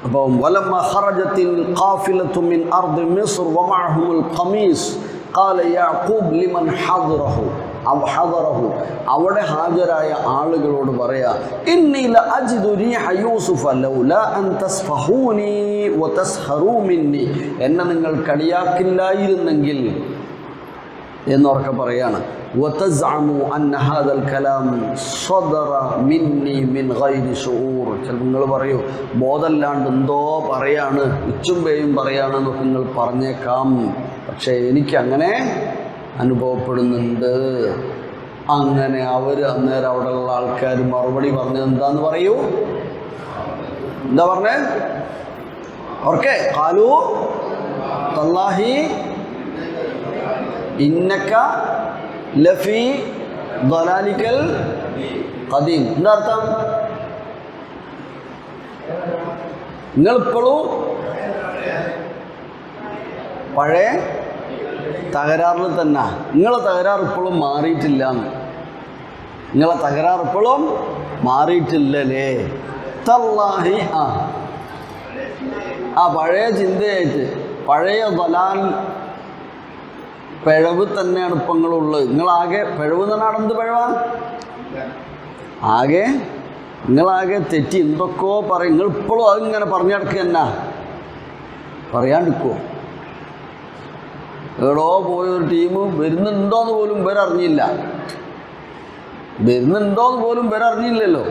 അപ്പം വലമ്മ ഖറജത്തിൽ ഖാഫിലത്തു മിൻ അർദി മിസ്ർ വമഅഹുൽ ഖമീസ് ഖാല യാഖൂബ് ലിമൻ ഹദറഹു അവിടെ ഹാജരായ ആളുകളോട് പറയാ, ഇന്നി ലഅജിദു റീഹ യൂസുഫ ലൗലാ അൻ തസ്ഫഹൂനി വതസ്ഹറൂ മിന്നി, എന്നെ നിങ്ങൾ കളിയാക്കില്ലായിരുന്നെങ്കിൽ എന്നൊക്കെ പറയാണ്. വതസ്അമു അന്ന ഹാദൽ കലാം സദറ മിന്നി മിൻ ഗൈരി ശുഊർ, ചിലപ്പോൾ നിങ്ങൾ പറയൂ ബോധമല്ലാണ്ട് എന്തോ പറയാണ്, ഉച്ചുമ്പേയും പറയാണെന്നൊക്കെ നിങ്ങൾ പറഞ്ഞേക്കാം. പക്ഷേ എനിക്കങ്ങനെ അനുഭവപ്പെടുന്നുണ്ട്. അങ്ങനെ അവർ അന്നേരം അവിടെയുള്ള ആൾക്കാർ മറുപടി പറഞ്ഞത് എന്താന്ന് പറയൂ? എന്താ പറഞ്ഞേ? ഓർക്കെ ഖാലു തല്ലാഹി ഇന്നക ലഫി ദലാലിക്കൽ ഖദീം. എന്താ അർത്ഥം? നിങ്ങളിപ്പോഴും പഴയ തകരാറിൽ തന്നെ. നിങ്ങളെ തകരാർ ഇപ്പോഴും മാറിയിട്ടില്ലല്ലേ? തല്ലാഹി പഴയ ചിന്തയായിട്ട് പഴയ ദലാൽ പിഴവ് തന്നെയാണ് ഇപ്പം നിങ്ങളുള്ളത്. നിങ്ങളാകെ പിഴവ് എന്ന് പറഞ്ഞാൽ എന്ത് പിഴവാണ്? നിങ്ങളാകെ തെറ്റി എന്തൊക്കെയോ പറയും. നിങ്ങൾ ഇപ്പോഴും അതിങ്ങനെ പറഞ്ഞു കിടക്കുക തന്നെ. പറയാണ്ടിരിക്കുമോ? എവിടോ പോയൊരു ടീം വരുന്നുണ്ടോയെന്ന് പോലും ഇവരറിഞ്ഞില്ലല്ലോ.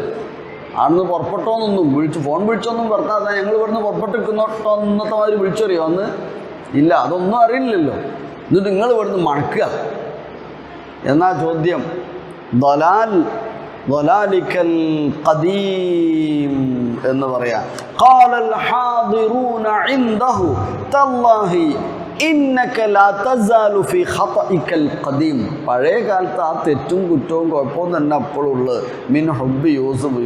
അന്ന് പുറപ്പെട്ടോന്നൊന്നും ഫോൺ വിളിച്ചൊന്നും പറഞ്ഞാൽ ഞങ്ങൾ ഇവിടുന്ന് പുറപ്പെട്ടിരിക്കുന്നോട്ടോ ഇന്നത്തെ മാതിരി വിളിച്ചറിയോ അന്ന്? ഇല്ല, അതൊന്നും അറിയില്ലല്ലോ. എന്നിട്ട് നിങ്ങൾ ഇവിടുന്ന് മണക്കുക എന്നാ ചോദ്യം. ദലാലിക്കൽ ഖദീം എന്ന് പറയാം. ഖാലൽ ഹാദിറൂന ഇൻദഹു തല്ലാഹി ഇന്നക ലാ തസാലു ഫീ ഖതഇക്കൽ ഖദീം, പഴയ കാലത്ത് ആ തെറ്റും കുറ്റവും കുഴപ്പവും തന്നെ അപ്പോഴും ഉള്ളത്. മിൻ ഹുബ്ബി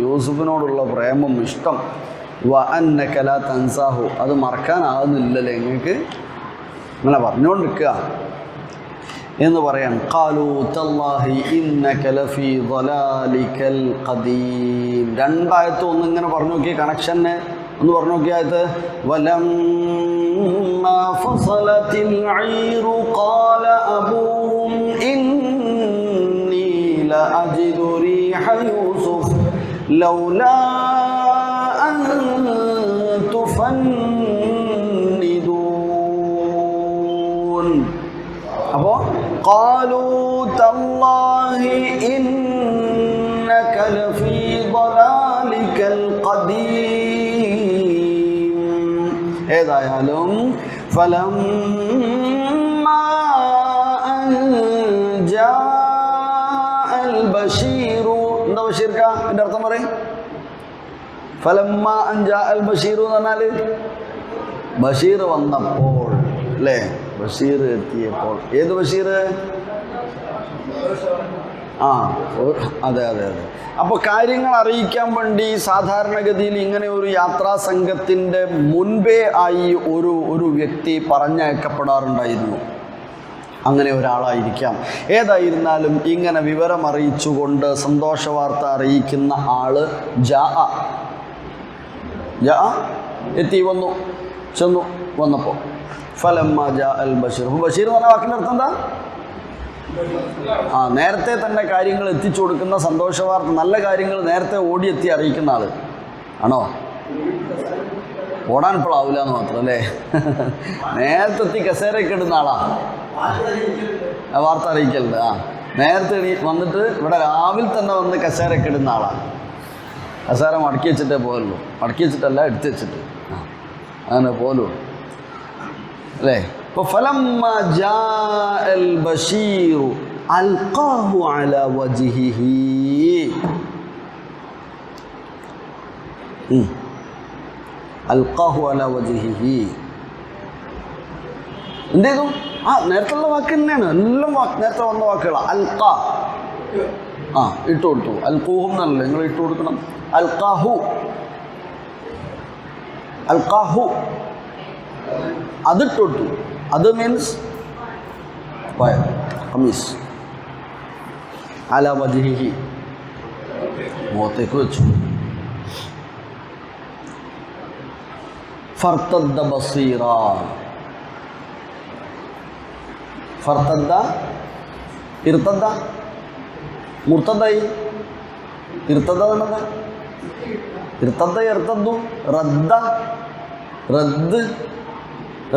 യൂസുഫിനോടുള്ള പ്രേമം, ഇഷ്ടം. വ അന്നക ലാ തൻസാഹു, അത് മറക്കാനാകുന്നില്ലല്ലേ നിങ്ങൾക്ക്? അങ്ങനെ പറഞ്ഞുകൊണ്ടിരിക്കുക എന്ന് പറയാൻ. ഖാലു തല്ലാഹി ഇന്നക ലഫീ ദലാലിക്കൽ ഖദീം. രണ്ടായത്ത് ഒന്നിങ്ങനെ പറഞ്ഞു നോക്കിയ കണക്ഷനെ ഒന്ന് പറഞ്ഞു നോക്കിയായത്. വലമ്മാ ഫസലത്തിൽ ഐറു ഖാല അബൂഹും ഇന്നി ലഅജിദു റീഹ യൂസുഫ് ലൗലാ അൻ തുഫന്നിദൂൻ. അപ്പോൾ ഖാലൂ തല്ലാഹി ഇന്നക ലഫീ ദലാലിക്കൽ ഖദീം. ഏതായാലും ഫലമ്മാ അൻ ജാഅൽ ബശീറു, എന്താ ബഷീർക്ക എൻ്റെ അർത്ഥം പറയും? ഫലമ്മാ അൻ ജാഅൽ ബശീറു എന്ന് പറഞ്ഞാൽ ബഷീർ വന്നപ്പോൾ അല്ലേ? ബഷീർ എത്തിയപ്പോൾ. ഏത് ബഷീർ? അതെ അതെ അതെ. അപ്പോൾ കാര്യങ്ങൾ അറിയിക്കാൻ വേണ്ടി സാധാരണഗതിയിൽ ഇങ്ങനെ ഒരു യാത്രാ സംഘത്തിൻ്റെ മുൻപേ ആയി ഒരു വ്യക്തി പറഞ്ഞയക്കപ്പെടാറുണ്ടായിരുന്നു. അങ്ങനെ ഒരാളായിരിക്കാം. ഏതായിരുന്നാലും ഇങ്ങനെ വിവരം അറിയിച്ചുകൊണ്ട് സന്തോഷവാർത്ത അറിയിക്കുന്ന ആള് എത്തി ചെന്നു വന്നപ്പോൾ ഫലമ്മ ജാ അൽ ബഷീർ. ബഷീർ എന്ന് പറഞ്ഞ വാക്കിൻ്റെ അർത്ഥം എന്താ? നേരത്തെ തന്നെ കാര്യങ്ങൾ എത്തിച്ചു കൊടുക്കുന്ന, സന്തോഷവാർത്ത, നല്ല കാര്യങ്ങൾ നേരത്തെ ഓടിയെത്തി അറിയിക്കുന്ന ആള് ആണോ? ഓടാൻ ഇപ്പോഴാവില്ല എന്ന് മാത്രം അല്ലേ? നേരത്തെ എത്തി കസേരയൊക്കെ ഇടുന്ന ആളാ. വാർത്ത അറിയിക്കലുണ്ട്. നേരത്തെ വന്നിട്ട് ഇവിടെ രാവിലെ തന്നെ വന്ന് കസേരയൊക്കെ ഇടുന്ന ആളാണ്. കസേര മടക്കി വെച്ചിട്ടേ പോലുള്ളൂ. മടക്കി വെച്ചിട്ടല്ല, എടുത്ത് വെച്ചിട്ട് അങ്ങനെ പോലും അല്ലേ? ഇപ്പോൾ ഫലമ്മ ജാഅൽ ബശീറു അൽഖാഹു അലാ വജ്ഹിഹി. അൽഖാഹു അലാ വജ്ഹിഹി എന്ത് ചെയ്തു? നേരത്തുള്ള വാക്ക് തന്നെയാണ്, എല്ലാം നേരത്തെ വന്ന വാക്കുകളാണ്. അൽഖാ ഇട്ട് കൊടുത്തു. അൽഖൂഹും എന്നല്ല, നിങ്ങൾ ഇട്ട് കൊടുക്കണം. അൽഖാഹു അതിട്ട് കൊടുത്തു. അത് മീൻസ് ഖമീസ്. അലാ വജ്ഹിഹി മുഖത്തേക്ക് വെച്ചു. ഫർത്തദ്ദ ബസീറ. ഫർത്തദ്ദ ഇർത്തദ്ദ മുർത്തദ്ദായി. ഇർത്തദ്ദ എന്നത് ഇർത്തദ്ദ ഇർത്തദ്ദു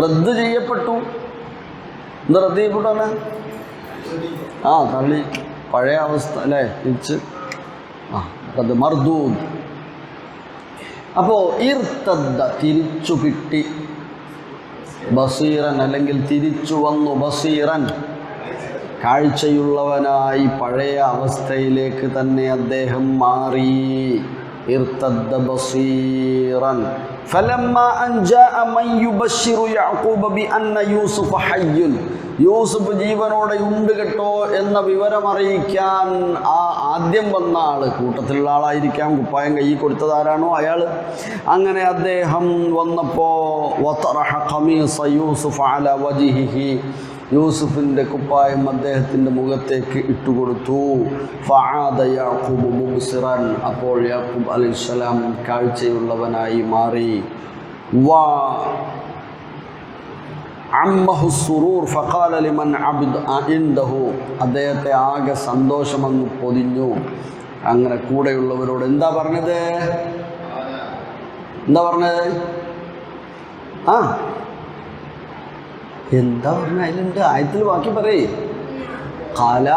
റദ്ദ് ചെയ്യപ്പെട്ടു. എന്താ റദ്ദ് ചെയ്യപ്പെട്ടാണ്? തള്ളി, പഴയ അവസ്ഥ അല്ലേ, തിരിച്ച് അത് മർദൂദ്. അപ്പോൾ ഇർത്തദ്ദ തിരിച്ചു കിട്ടി, ബസീറൻ അല്ലെങ്കിൽ തിരിച്ചു വന്നു, ബസീറൻ കാഴ്ചയുള്ളവനായി പഴയ അവസ്ഥയിലേക്ക് തന്നെ അദ്ദേഹം മാറി. ഇർത്തദ്ദ ബസീറൻ. ഫലമ്മാ അൻ ജാഅ മൻ യുബശ്ശിറു യഅഖൂബ ബിഅന്ന യൂസുഫ ഹയ്യുൻ. യൂസുഫ് ജീവനോടെ ഉണ്ട് കേട്ടോ എന്ന വിവരം അറിയിക്കാൻ ആദ്യം വന്ന ആള്, കൂട്ടത്തിലുള്ള ആളായിരിക്കാം, കുപ്പായം കയ്യിൽ കൊടുത്തതാരാണോ അയാൾ. അങ്ങനെ അദ്ദേഹം വന്നപ്പോൾ വതറഹ ഖമീസ യൂസുഫ് അലാ വജ്ഹിഹി. യൂസുഫിൻ്റെ കുപ്പായം അദ്ദേഹത്തിൻ്റെ മുഖത്തേക്ക് ഇട്ടുകൊടുത്തു. ഫആദ യാഖൂബ് മുബ്സിറൻ. അപ്പോൾ യാഖൂബ് അലൈഹിസ്സലാം കാഴ്ചയുള്ളവനായി മാറി. വാ അമ്മഹു സുറൂർ ഫഖാല ലിമൻ അബ്ദ ഇൻദഹു. അദ്ദേഹത്തെ ആകെ സന്തോഷമങ്ങ് പൊതിഞ്ഞു. അങ്ങനെ കൂടെയുള്ളവരോട് എന്താ പറഞ്ഞത്? എന്താ പറഞ്ഞ അതിലുണ്ട് ആയത്തിൽ ബാക്കി പറയേ. ഖാല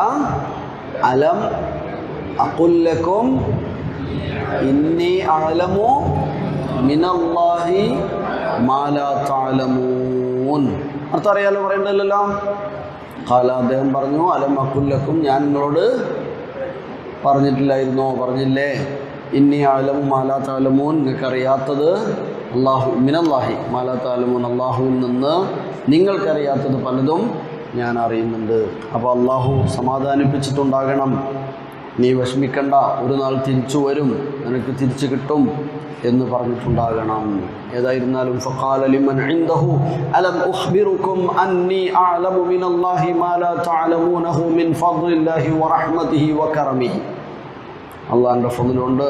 അലം അഖുൽ ലക്കും ഇന്നി അഅലമു മിനല്ലാഹി മാ ലാ തഅലമൂൻ. അർത്ഥം അറിയാലോ, പറയണ്ടല്ലോ. ഖാല അദ്ദേഹം പറഞ്ഞു, അലം അഖുൽ ലക്കും, ഞാൻ നിങ്ങളോട് പറഞ്ഞിട്ടില്ലായിരുന്നോ? പറഞ്ഞില്ലേ? ഇന്നി അഅലമു മാ ലാ തഅലമൂൻ, നിങ്ങൾക്കറിയാത്തത് അല്ലാഹു മിനല്ലാഹി മാ ലാ തഅലമൂൻ, അല്ലാഹുവിൽ നിന്ന് നിങ്ങൾക്കറിയാത്തത് പലതും ഞാൻ അറിയുന്നുണ്ട്. അപ്പോൾ അള്ളാഹു സമാധാനിപ്പിച്ചിട്ടുണ്ടാകണം. നീ വിഷമിക്കണ്ട, ഒരു നാൾ തിരിച്ചു വരും, നിനക്ക് തിരിച്ചു കിട്ടും എന്ന് പറഞ്ഞിട്ടുണ്ടാകണം. ഏതായിരുന്നാലും ഫഖാല ലിമൻ ഇൻദഹു അലം ഉഖ്ബിറുക്കും അന്നി അഅലമു മിനല്ലാഹി മാ ലാ തഅലമൂനഹു മിൻ ഫദ്ലില്ലാഹി വറഹ്മതിഹി വകറമിഹി. അള്ളാഹിൻ്റെ ഫദ്ലുണ്ട്.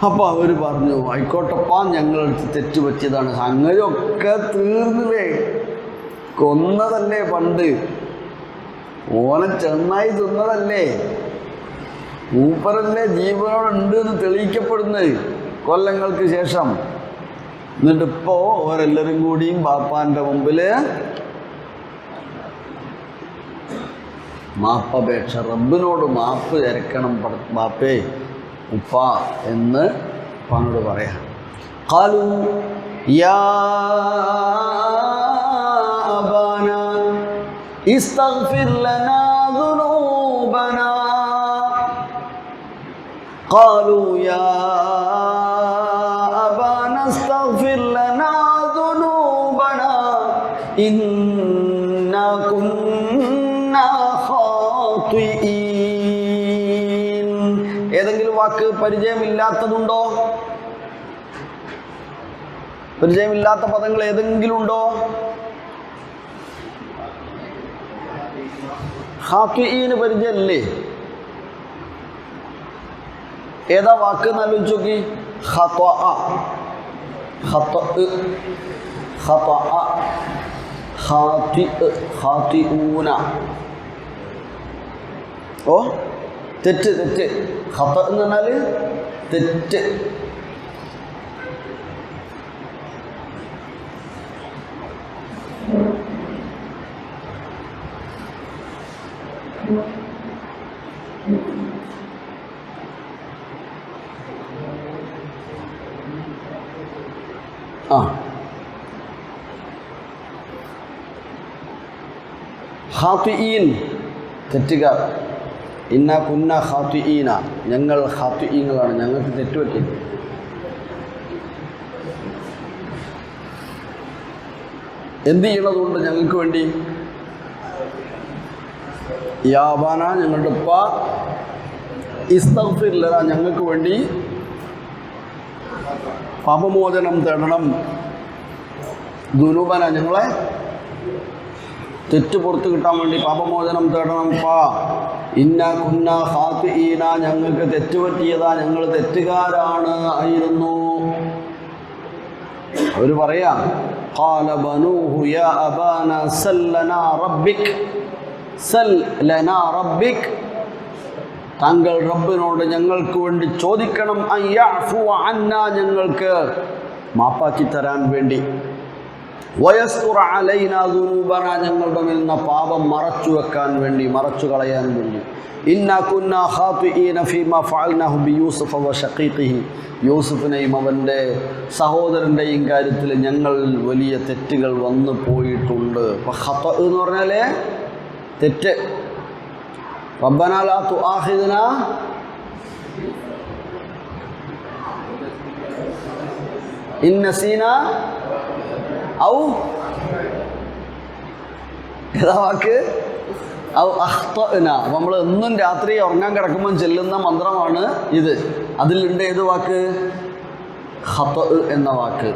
അപ്പോൾ അവർ പറഞ്ഞു, ആയിക്കോട്ടപ്പാ, ഞങ്ങളടുത്ത് തെറ്റ് പറ്റിയതാണ്. സംഗതിയൊക്കെ തീർന്നില്ലേ, കൊന്നതല്ലേ പണ്ട്, ഓനെ ചെന്നായി തിന്നതല്ലേ, മൂപ്പരല്ലേ ജീവനോടുണ്ട് എന്ന് തെളിയിക്കപ്പെടുന്നത് കൊല്ലങ്ങൾക്ക് ശേഷം. എന്നിട്ടിപ്പോൾ അവരെല്ലാവരും കൂടിയും ബാപ്പാൻ്റെ മുമ്പിൽ മാപ്പപേക്ഷ, റബ്ബിനോട് മാപ്പ് ഇരക്കണം ബാപ്പേ, ഉപ്പ എന്ന് ഉപ്പാനോട് പറയാം. ഖാലു യാ അബാനാ ഇസ്തഗ്ഫിർ ലനാ ദുനൂബനാ. ഖാലു യാ അബാനാ ഇസ്തഗ്ഫിർ ലനാ ദുനൂബനാ ഇന്നാ കുന്നാ ഖാതിഈൻ. ഖാതിഈൻ. ഏതെങ്കിലും വാക്ക് പരിചയമില്ലാത്തതുണ്ടോ? പരിചയമില്ലാത്ത പദങ്ങൾ ഏതെങ്കിലും ഉണ്ടോ? ഖാതിഈന് പരിചയമില്ലേ? ഏതാ വാക്ക് എന്ന് ആലോചിച്ച് നോക്കി. ഖത്വഅ, ഖത്വഅ, ഖത്വഅ, ഖാതിഅ, ഖാതിഊന. ഓ തെറ്റ്, തെറ്റ്. ഖത്വ എന്ന് പറഞ്ഞാൽ തെറ്റ്. ആ ഖാതിഈൻ തെറ്റുകാർ. ഇന്ന കുന്ന ഖാതിഈന, ഞങ്ങൾ ഖാതിഈങ്ങളാണ്, ഞങ്ങൾക്ക് തെറ്റുപറ്റി. എന്ത് ചെയ്യണതുകൊണ്ട് ഞങ്ങൾക്ക് വേണ്ടി? യാബാന, ഞങ്ങളുടെ ഉപ്പ, ഇസ്തഗ്ഫിർ ലനാ, ഞങ്ങൾക്ക് വേണ്ടി പാപമോചനം തേടണം. ദുനൂബന, ഞങ്ങളെ തെറ്റ് പുറത്ത് കിട്ടാൻ വേണ്ടി പാപമോചനം തേടണം. ഇന്ന കുന്ന ഖാതിഈന, ഞങ്ങൾക്ക് തെറ്റുപറ്റിയതാ, ഞങ്ങൾ തെറ്റുകാരാണ് ആയിരുന്നു. അവർ പറയാ ഖാല ബനൂഹു യാ അബാന സൽ ലനാ റബ്ബിക്, സൽ ലനാ റബ്ബിക്, താങ്കൾ റബ്ബിനോട് ഞങ്ങൾക്ക് വേണ്ടി ചോദിക്കണം. അയ്യഅഫു അന്നാ, ഞങ്ങൾക്ക് മാപ്പാക്കി തരാൻ വേണ്ടി. വയസ്തുറ അലൈനാ ദുനൂബന, ഞങ്ങളുടെ മേൽ നിന്ന് പാപം മറച്ചു വെക്കാൻ വേണ്ടി, മറച്ചു കളയാൻ വേണ്ടി. ഇന്നാ കുന്നാ ഖാതിഈന ഫീമാ ഫഅൽനാഹു ബിയൂസുഫ വശഖീഖിഹി, യൂസുഫിനെയും അവൻ്റെ സഹോദരൻ്റെയും കാര്യത്തിൽ ഞങ്ങൾ വലിയ തെറ്റുകൾ വന്നു പോയിട്ടുണ്ട്. അപ്പോൾ ഖത്വ എന്ന് പറഞ്ഞാൽ തെറ്റ്. റബ്ബനാ ലാ തുആഖിദ്നാ ഇൻ നസീനാ ഔ, ഏതാ വാക്ക്? ഔ അഖ്തഅനാ. അപ്പോൾ നമ്മൾ എന്നും രാത്രി ഉറങ്ങാൻ കിടക്കുമ്പോൾ ചെല്ലുന്ന മന്ത്രമാണ് ഇത്. അതിലുണ്ട് ഏത് വാക്ക്? ഖത്വ എന്ന വാക്ക്.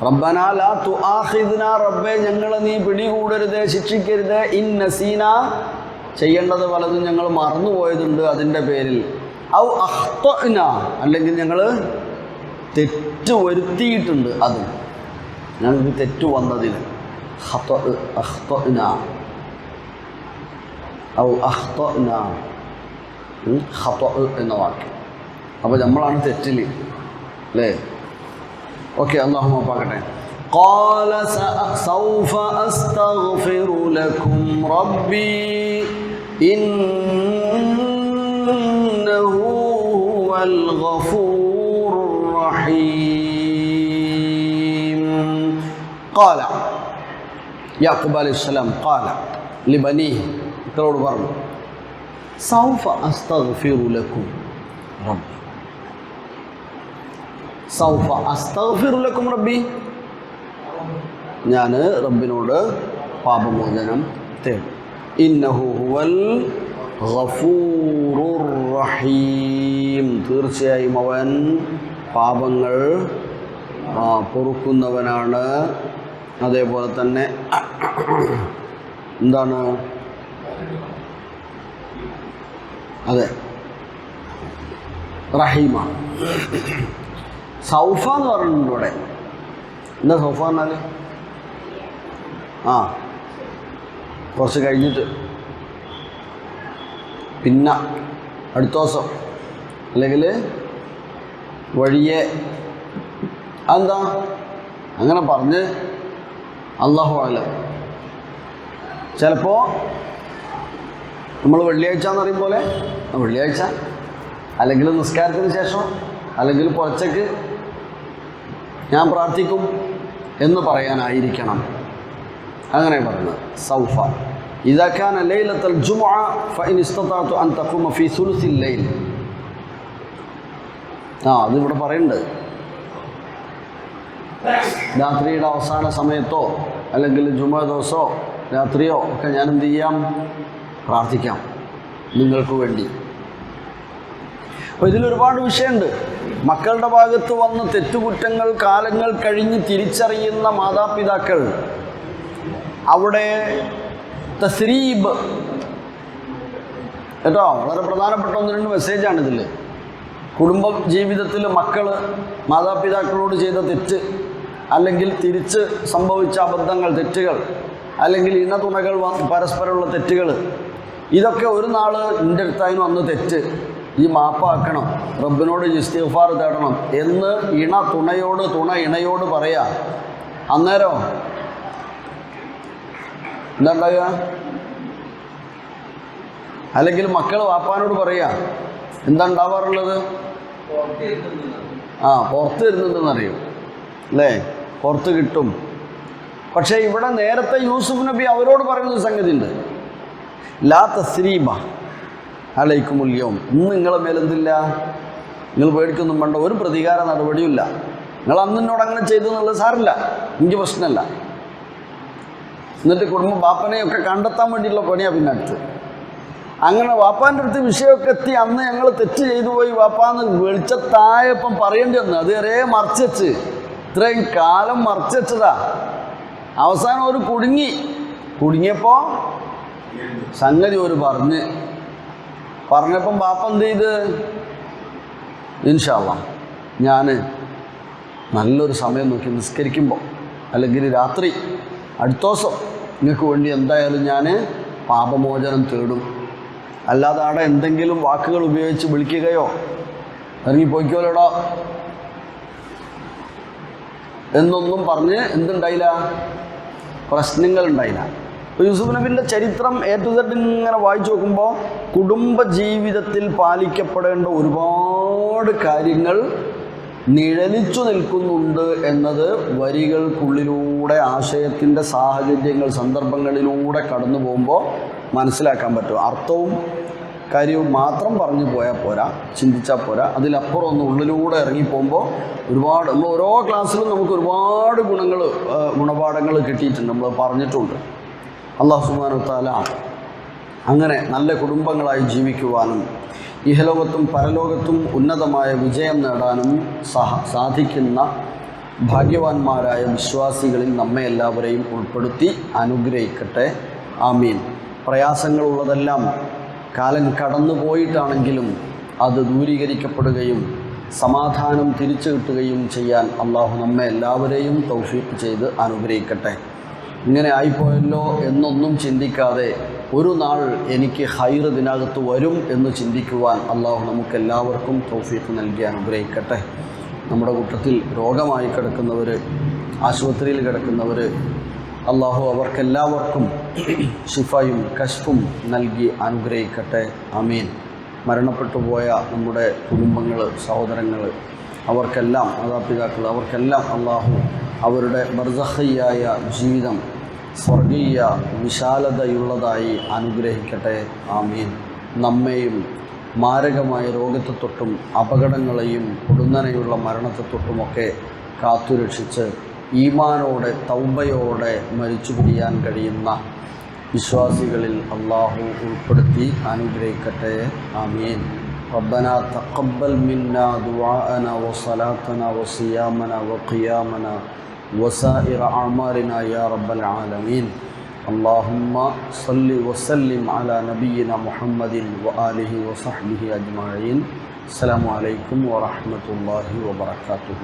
റബ്ബനാ ലാ തുആഖിദ്നാ, റബ്ബേ ഞങ്ങളെ നീ പിടികൂടരുത്, ശിക്ഷിക്കരുത്. ഇൻ നസീന, ചെയ്യേണ്ടത് പലതും ഞങ്ങൾ മറന്നുപോയതുണ്ട് അതിൻ്റെ പേരിൽ. ഔ അഖ്തഅന, അല്ലെങ്കിൽ ഞങ്ങൾ തെറ്റ് വരുത്തിയിട്ടുണ്ട്, അത് ഞങ്ങൾക്ക് തെറ്റ് വന്നതിന്. അഖ്തഅന ഔ അഖ്തഅന, ഖത്വ എന്ന വാക്ക്. അപ്പോൾ നമ്മളാണ് തെറ്റിൽ, അല്ലേ? ഓക്കെ, അല്ലാഹു മാപ്പാക്കട്ടെ. ഖാല സൗഫ അസ്തഗ്ഫിറു ലക്കും റബ്ബി ഇന്നഹു ഹുവൽ ഗഫൂറുർ റഹീം. ഖാല, യാഖൂബ് അലൈഹിസ്സലാം ഖാല ലിബനീഹി, മക്കളോട് പറഞ്ഞു, സൗഫ അസ്തഗ്ഫിറു ലക്കും റബ്ബി, സൗഫ അസ്തഗ്ഫിറു ലക്കും റബ്ബി, ഞാൻ റബ്ബിനോട് പാപമോചനം തേടും. ഇന്നഹു ഹുവൽ ഗഫൂറുർ റഹീം, തീർച്ചയായും അവൻ പാപങ്ങൾ പൊറുക്കുന്നവനാണ്. അതേപോലെ തന്നെ എന്താണ്? അതെ, റഹീമ. സൗഫ എന്ന് പറഞ്ഞിട്ടുണ്ട് ഇവിടെ. എന്താ സൗഫ എന്നാൽ? കുറച്ച് കഴിഞ്ഞിട്ട്, പിന്നെ അടുത്ത ദിവസം, അല്ലെങ്കിൽ വഴിയെ. അതെന്താ അങ്ങനെ പറഞ്ഞ്? അല്ലാഹു അഅലം. ചിലപ്പോൾ നമ്മൾ വെള്ളിയാഴ്ച എന്ന് പറയും പോലെ വെള്ളിയാഴ്ച, അല്ലെങ്കിൽ നിസ്കാരത്തിന് ശേഷം, അല്ലെങ്കിൽ പുലച്ചക്ക് ഞാൻ പ്രാർത്ഥിക്കും എന്ന് പറയാനായിരിക്കണം. അങ്ങനെ പറയുന്നത് സൗഫ. ഇദാ കാന ലൈലത്തുൽ ജുമുഅ ഫഇൻ ഇസ്തതഅതു അൻ തഖൂമ ഫീ സുലുസിൽ ലൈൽ. അതിവിടെ പറയുന്നുണ്ട്. രാത്രിയുടെ അവസാന സമയത്തോ അല്ലെങ്കിൽ ജുമുഅ ദിവസമോ രാത്രിയോ ഒക്കെ ഞാൻ എന്ത് ചെയ്യാം? പ്രാർത്ഥിക്കാം. നിങ്ങൾക്ക് വേണ്ടി. അപ്പോൾ ഇതിലൊരുപാട് വിഷയമുണ്ട്. മക്കളുടെ ഭാഗത്ത് വന്ന് തെറ്റുകുറ്റങ്ങൾ കാലങ്ങൾ കഴിഞ്ഞ് തിരിച്ചറിയുന്ന മാതാപിതാക്കൾ, അവിടെ തസ്രീബ് കേട്ടോ, വളരെ പ്രധാനപ്പെട്ട 1-2 മെസ്സേജാണിതിൽ. കുടുംബ ജീവിതത്തിൽ മക്കൾ മാതാപിതാക്കളോട് ചെയ്ത തെറ്റ്, അല്ലെങ്കിൽ തിരിച്ച് സംഭവിച്ച അബദ്ധങ്ങൾ, തെറ്റുകൾ, അല്ലെങ്കിൽ ഇണതുണകൾ പരസ്പരമുള്ള തെറ്റുകൾ, ഇതൊക്കെ ഒരു നാൾ എൻ്റെ അടുത്തായിരുന്നു അന്ന് തെറ്റ്, ഈ മാപ്പാക്കണം, റബ്ബിനോട് ഇസ്തിഗ്ഫാർ തേടണം എന്ന് തുണ ഇണയോട് പറയാ. അന്നേരം എന്താ ഉണ്ടാകുക? അല്ലെങ്കിൽ മക്കൾ വാപ്പാനോട് പറയാ. എന്താ ഉണ്ടാവാറുള്ളത്? പുറത്ത് ഇരുന്നുണ്ടെന്നറിയും അല്ലേ, പുറത്ത് കിട്ടും. പക്ഷേ ഇവിടെ നേരത്തെ യൂസുഫ് നബി അവരോട് പറയുന്നൊരു സംഗതി ഉണ്ട്. ലാ തസ്രീബ അലൈക്കുമുൽ യൗം, ഇന്ന് നിങ്ങളെ മേലെന്തില്ല, നിങ്ങൾ പേടിക്കൊന്നും വേണ്ട, ഒരു പ്രതികാര നടപടിയുമില്ല. നിങ്ങൾ അന്ന് എന്നോട് അങ്ങനെ ചെയ്തു എന്നുള്ളത് സാറില്ല, എനിക്ക് പ്രശ്നമല്ല. എന്നിട്ട് കുടുംബം ബാപ്പനെയൊക്കെ കണ്ടെത്താൻ വേണ്ടിയിട്ടുള്ള പണിയാണ് പിന്നെ അടുത്ത്. അങ്ങനെ വാപ്പാൻ്റെ അടുത്ത് വിഷയമൊക്കെ എത്തി, അന്ന് ഞങ്ങൾ തെറ്റ് ചെയ്തു പോയി വാപ്പാന്ന് വെളിച്ചത്തായപ്പം പറയേണ്ടി വന്നു. അത് വരെ മറച്ചു വെച്ച്, ഇത്രയും കാലം മറച്ചു വെച്ചതാ. അവസാനം ഒരു കുടുങ്ങിയപ്പോൾ സംഗതി ഒരു പറഞ്ഞപ്പം ബാപ്പ എന്ത് ചെയ്ത്, ഇൻഷാ അല്ലാഹ് ഞാൻ നല്ലൊരു സമയം നോക്കി നിസ്കരിക്കുമ്പോൾ, അല്ലെങ്കിൽ രാത്രി അടുത്ത ദിവസം നിങ്ങൾക്ക് വേണ്ടി എന്തായാലും ഞാൻ പാപമോചനം തേടും, അല്ലാതെ അവിടെ എന്തെങ്കിലും വാക്കുകൾ ഉപയോഗിച്ച് വിളിക്കുകയോ ഇറങ്ങിപ്പോയിക്കോലോടോ എന്നൊന്നും പറഞ്ഞ് എന്തുണ്ടായില്ല, പ്രശ്നങ്ങളുണ്ടായില്ല. അപ്പോൾ യൂസുഫ് നബിൻ്റെ ചരിത്രം A to Z ഇങ്ങനെ വായിച്ചു നോക്കുമ്പോൾ കുടുംബ ജീവിതത്തിൽ പാലിക്കപ്പെടേണ്ട ഒരുപാട് കാര്യങ്ങൾ നിഴലിച്ചു നിൽക്കുന്നുണ്ട് എന്നത് വരികൾക്കുള്ളിലൂടെ, ആശയത്തിൻ്റെ സാഹചര്യങ്ങൾ, സന്ദർഭങ്ങളിലൂടെ കടന്നു പോകുമ്പോൾ മനസ്സിലാക്കാൻ പറ്റും. അർത്ഥവും കാര്യവും മാത്രം പറഞ്ഞു പോയാൽ പോരാ, ചിന്തിച്ചാൽ പോരാ, അതിലപ്പുറം ഒന്ന് ഉള്ളിലൂടെ ഇറങ്ങിപ്പോകുമ്പോൾ ഒരുപാട്, നമ്മൾ ഓരോ ക്ലാസ്സിലും നമുക്ക് ഒരുപാട് ഗുണപാഠങ്ങൾ കിട്ടിയിട്ടുണ്ട്, നമ്മൾ പറഞ്ഞിട്ടുണ്ട്. അല്ലാഹു സുബ്ഹാനഹു വ തആല അങ്ങനെ നല്ല കുടുംബങ്ങളായി ജീവിക്കുവാനും ഇഹലോകത്തും പരലോകത്തും ഉന്നതമായ വിജയം നേടാനും സാധിക്കുന്ന ഭാഗ്യവാന്മാരായ വിശ്വാസികളിൽ നമ്മെ എല്ലാവരെയും ഉൾപ്പെടുത്തി അനുഗ്രഹിക്കട്ടെ. ആമീൻ. പ്രയാസങ്ങളുള്ളതെല്ലാം കാലം കടന്നു പോയിട്ടാണെങ്കിലും അത് ദൂരീകരിക്കപ്പെടുകയും സമാധാനം തിരിച്ചു കിട്ടുകയും ചെയ്യാൻ അള്ളാഹു നമ്മെ എല്ലാവരെയും തൗഫീഖ് ചെയ്ത് അനുഗ്രഹിക്കട്ടെ. ഇങ്ങനെ ആയിപ്പോയല്ലോ എന്നൊന്നും ചിന്തിക്കാതെ ഒരു നാൾ എനിക്ക് ഹൈർ ഇതിനകത്ത് വരും എന്ന് ചിന്തിക്കുവാൻ അള്ളാഹു നമുക്കെല്ലാവർക്കും തൗഫീഖ് നൽകി അനുഗ്രഹിക്കട്ടെ. നമ്മുടെ കൂട്ടത്തിൽ രോഗമായി കിടക്കുന്നവർ, ആശുപത്രിയിൽ കിടക്കുന്നവർ, അള്ളാഹു അവർക്കെല്ലാവർക്കും ഷിഫയും കശ്ഫും നൽകി അനുഗ്രഹിക്കട്ടെ. ആമീൻ. മരണപ്പെട്ടു പോയ നമ്മുടെ കുടുംബങ്ങൾ, സഹോദരങ്ങൾ, അവർക്കെല്ലാം, മാതാപിതാക്കൾ, അവർക്കെല്ലാം അള്ളാഹു അവരുടെ ബർസഖിയായ ജീവിതം സ്വർഗീയ വിശാലതയുള്ളതായി അനുഗ്രഹിക്കട്ടെ. ആമീൻ. നമ്മെയും മാരകമായ രോഗത്തെ തൊട്ടും അപകടങ്ങളെയും പൊടുന്നനെയുള്ള മരണത്തെ തൊട്ടുമൊക്കെ കാത്തുരക്ഷിച്ച് ഈമാനോടെ തൗബയോടെ മരിച്ചു പിരിയാൻ കഴിയുന്ന വിശ്വാസികളിൽ അള്ളാഹു ഉൾപ്പെടുത്തി അനുഗ്രഹിക്കട്ടെ. ആമീൻ. ربنا تقبل منا دعاءنا وصلاتنا وصيامنا وقيامنا وسائر أعمالنا يا رب العالمين. اللهم صل وسلم على نبينا محمد وآله وصحبه أجمعين. السلام عليكم ورحمة الله وبركاته.